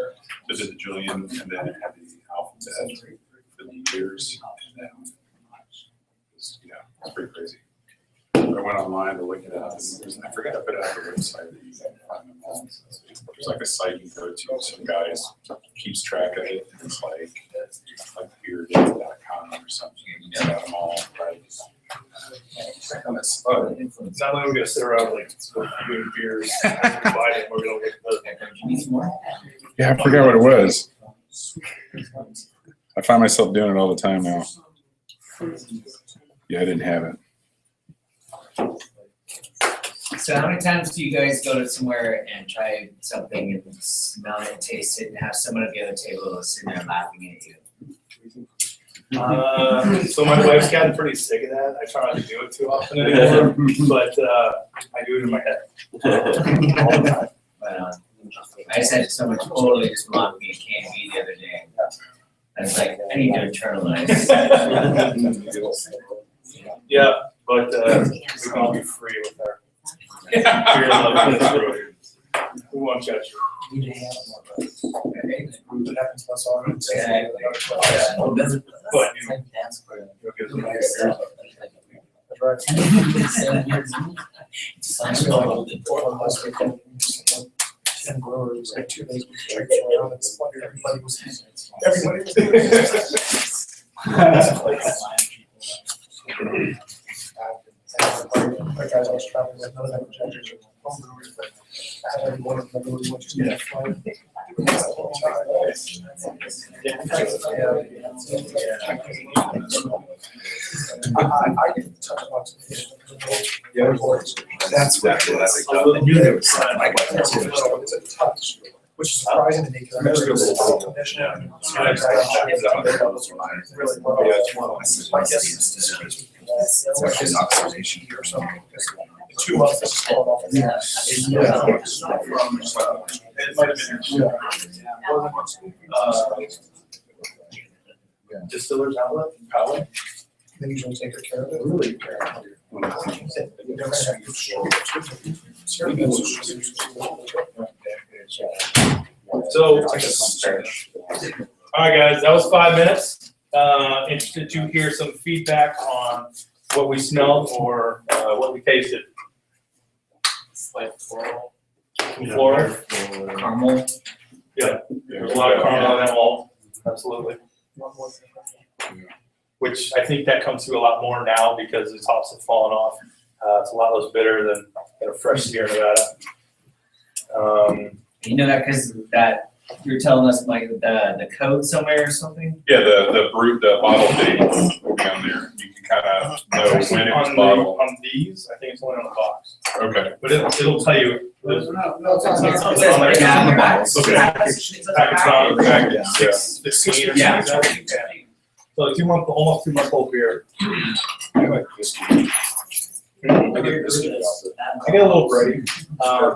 It did the Julian, and then it had the alphabet for the years. And then, yeah, it's pretty crazy. I went online to look it up, and I forgot to put it on the website that you can find them all. There's like a site you go to, some guys keeps track of it, and it's like beerdata.com or something. It's got them all, right? And it's fun. It's not like we're gonna sit around like doing beers and divide it. We're gonna get Yeah, I forgot what it was. I find myself doing it all the time now. Yeah, I didn't have it. So how many times do you guys go to somewhere and try something and smell it, taste it, and have someone at the other table sitting there laughing at you? So my wife's gotten pretty sick of that. I try not to do it too often anymore, but I do it in my head all the time. But I just had someone totally just block me a can of beer the other day. I was like, I need to internalize. Yeah, but we can all be free with our beer loving. We won't judge you. It happens to us all. Yeah. But you know, you'll get some beers. That's right. Portland last weekend, 10 brewers, like 2 days before around, it's like everybody was. The guys I was traveling with, none of them were judges or home brewers, but I had one of them really wanted to get that flight. I didn't touch lots of fish. That's what I knew there was something like It's a touch, which is surprising to me because I'm just a commissioner. Really well. My guess is it's actually an observation here or something. The 2 months this is falling off. It might have been Distillers Outlet in Poway. They usually take good care of it. Really. So, all right, guys, that was 5 minutes. Interested to hear some feedback on what we smelled or what we tasted. It's like floral. Floral. Caramel. Yeah, there's a lot of caramel in that malt. Absolutely. which I think that comes through a lot more now because the tops have fallen off. It's a lot less bitter than a fresh Sierra Nevada. You know that because that you're telling us like the code somewhere or something? Yeah, the bottle date will be on there. You can kind of know when it was bottled. On these, I think it's only on the box. Okay. But it'll tell you. No, it's on It's there. on there. Yeah, on the back. Okay. Package not on the package. Yeah. 16 or Yeah. something. So almost 2 month old beer. I like this. I get this. I get a little bready, but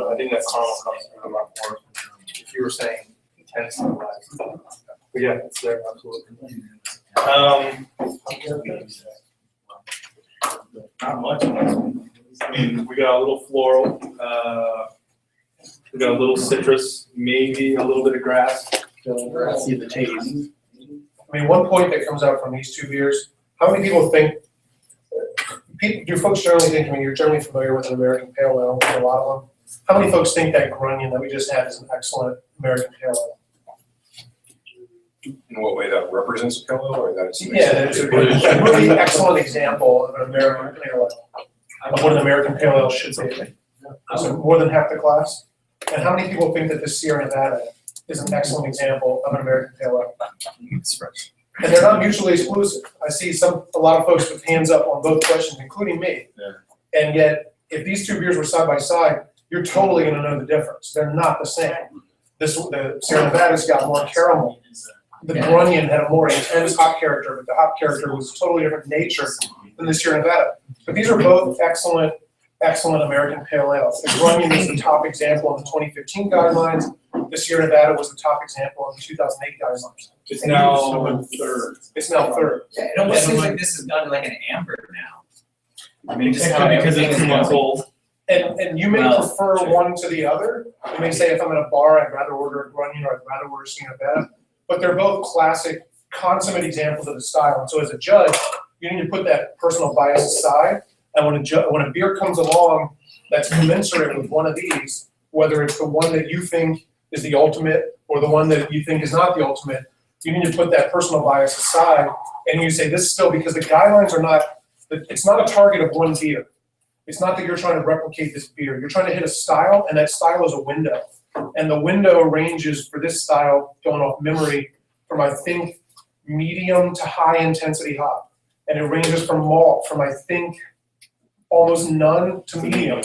I think that caramel comes through a lot more. If you were saying intense, but yeah, it's there absolutely. Not much. I mean, we got a little floral. We got a little citrus, maybe a little bit of grass. See the taste. I mean, one point that comes out from these two beers, how many people think, do folks generally think, I mean, you're generally familiar with an American Pale Ale, a lot of them. How many folks think that Grunion that we just had is an excellent American Pale Ale? In what way that represents a pale ale or that it's? Yeah, it's a really excellent example of an American Pale Ale, of what an American Pale Ale should be. So more than half the class. And how many people think that this Sierra Nevada is an excellent example of an American Pale Ale? And they're not mutually exclusive. I see a lot of folks with hands up on both questions, including me. Yeah. And yet, if these two beers were side by side, you're totally gonna know the difference. They're not the same. The Sierra Nevada's got more caramel. The Grunion had a more intense hop character, but the hop character was a totally different nature than the Sierra Nevada. But these are both excellent American Pale Ales. The Grunion is the top example in the 2015 guidelines. The Sierra Nevada was the top example in the 2008 guidelines. It's now third. It's now third. Yeah, it almost seems like this has gone like an amber now. I mean, It just could how be because everything it's is 2 months going. old. And you may Well, prefer one to the other. You may say if I'm in a bar, I'd rather order a Grunion or I'd rather order a Sierra Nevada. But they're both classic, consummate examples of the style. And so as a judge, you need to put that personal bias aside. And when a beer comes along that's commensurate with one of these, whether it's the one that you think is the ultimate or the one that you think is not the ultimate, you need to put that personal bias aside and you say this is still, because the guidelines are not, it's not a target of one beer. It's not that you're trying to replicate this beer. You're trying to hit a style, and that style is a window. And the window ranges for this style, going off memory, from I think medium to high intensity hop. And it ranges from malt from I think almost none to medium.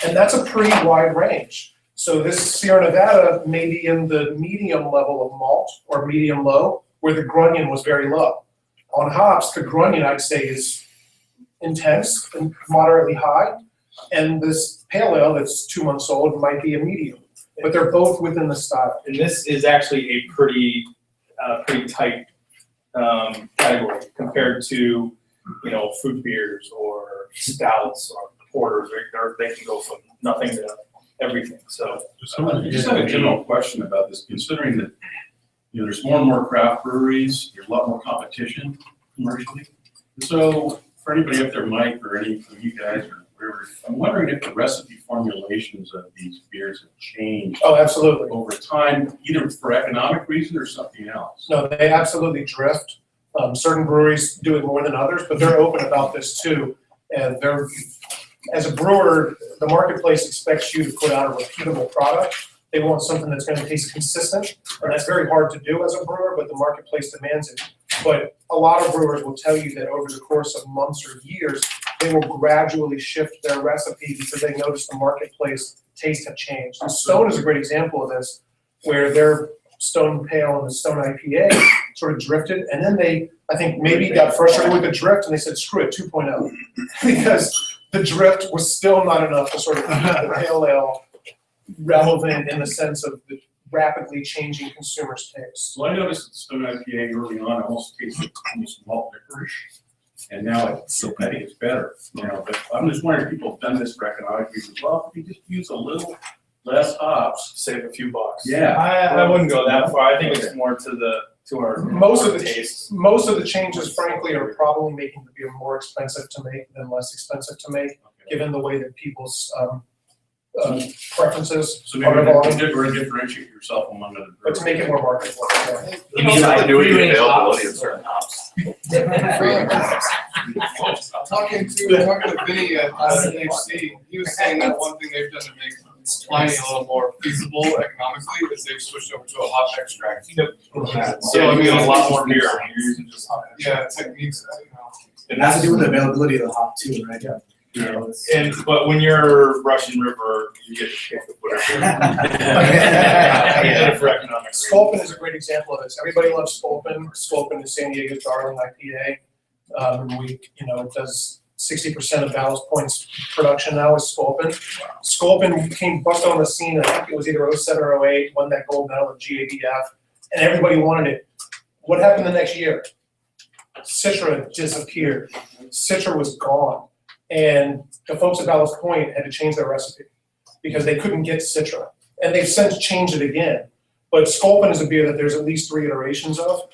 And that's a pretty wide range. So this Sierra Nevada may be in the medium level of malt or medium low, where the Grunion was very low. On hops, the Grunion I'd say is intense and moderately high. And this pale ale that's 2 months old might be a medium. But they're both within the style. And this is actually a pretty tight category compared to, fruit beers or stouts or porters. They can go from nothing to everything. So I just have a general question about this, considering that there's more and more craft breweries, there's a lot more competition commercially. So for anybody up there, Mike, or any of you guys or whatever, I'm wondering if the recipe formulations of these beers have changed. Oh, absolutely. Over time, either for economic reasons or something else. No, they absolutely drift. Certain breweries do it more than others, but they're open about this too. And as a brewer, the marketplace expects you to put out a repeatable product. They want something that's going to taste consistent, and that's very hard to do as a brewer, but the marketplace demands it. But a lot of brewers will tell you that over the course of months or years, they will gradually shift their recipe because they notice the marketplace tastes have changed. And Stone is a great example of this, where their Stone Pale and the Stone IPA sort of drifted, and then they, I think, maybe got frustrated with the drift, and they said, screw it, 2.0, because the drift was still not enough to sort of keep the pale ale relevant in the sense of the rapidly changing consumers' tastes. So I noticed that Stone IPA early on almost tasted almost malt licorice, and now I think it's better. But I'm just wondering if people have done this for economic reasons. Well, if you just use a little less hops, save a few bucks. Yeah. I wouldn't go that far. I think it's more to our Most of tastes. the changes, frankly, are probably making the beer more expensive to make than less expensive to make, given the way that people's preferences. So Part of maybe volume. differentiate yourself among other. But to make it more marketable. Yeah. You mean like free-range availability of hops? certain hops. Talking to Vinny at NHC, he was saying that one thing they've done to make wine a little more feasible economically is they've switched over to a hop extract. So I mean, a lot more beer, you're using just hop. Yeah, techniques, It has to do with the availability of the hop too, right? Yeah. And, but when you're Russian River, you get shit to put it. Yeah. For economic reasons. Sculpin is a great example of this. Everybody loves Sculpin. Sculpin is San Diego's darling IPA. It does 60% of Ballast Point's production now is Sculpin. Sculpin came bust on the scene, I think it was either 07 or 08, won that gold medal at GABF, and everybody wanted it. What happened the next year? Citra disappeared. Citra was gone. And the folks at Ballast Point had to change their recipe because they couldn't get Citra. And they've since changed it again. But Sculpin is a beer that there's at least 3 iterations of.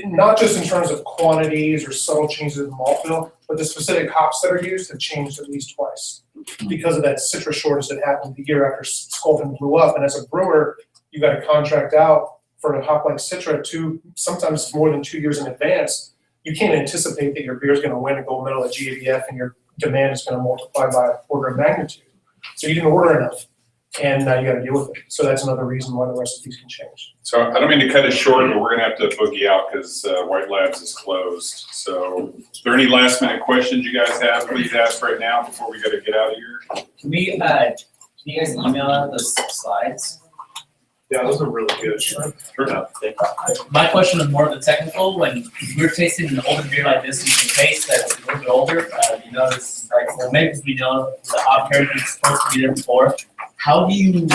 Not just in terms of quantities or subtle changes in malt bill, but the specific hops that are used have changed at least twice because of that citrus shortage that happened the year after Sculpin blew up. And as a brewer, you got to contract out for a hop like Citra sometimes more than 2 years in advance. You can't anticipate that your beer is going to win a gold medal at GABF and your demand is going to multiply by a order of magnitude. So you didn't order enough, and now you got to deal with it. So that's another reason why the recipes can change. So I don't mean to cut it short, but we're gonna have to boogie out because White Labs is closed. So is there any last minute questions you guys have? Please ask right now before we gotta get out of here. Can you guys email out those slides? Yeah, those are really good. Sure. My question is more of the technical. When we're tasting an older beer like this, you can taste that it's a little bit older. You notice, like, well, maybe because we know the hop heritage is supposed to be there before. How do you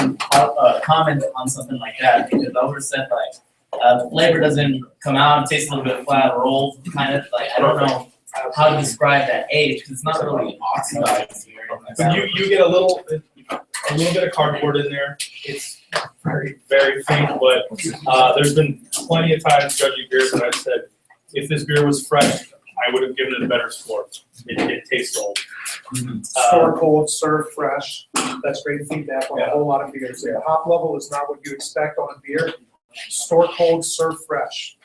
comment on something like that? Because I would have said, like, the flavor doesn't come out and tastes a little bit flat or old, kind of, like, I don't know how to describe that age, because it's not really oxidized here. So you get a little bit of cardboard in there. It's very, very faint, but there's been plenty of times judging beers that I've said, if this beer was fresh, I would have given it a better score. It tastes old. Store cold, serve fresh. That's great feedback on a whole lot of beers. The hop level is not what you expect on a beer. Store cold, serve fresh.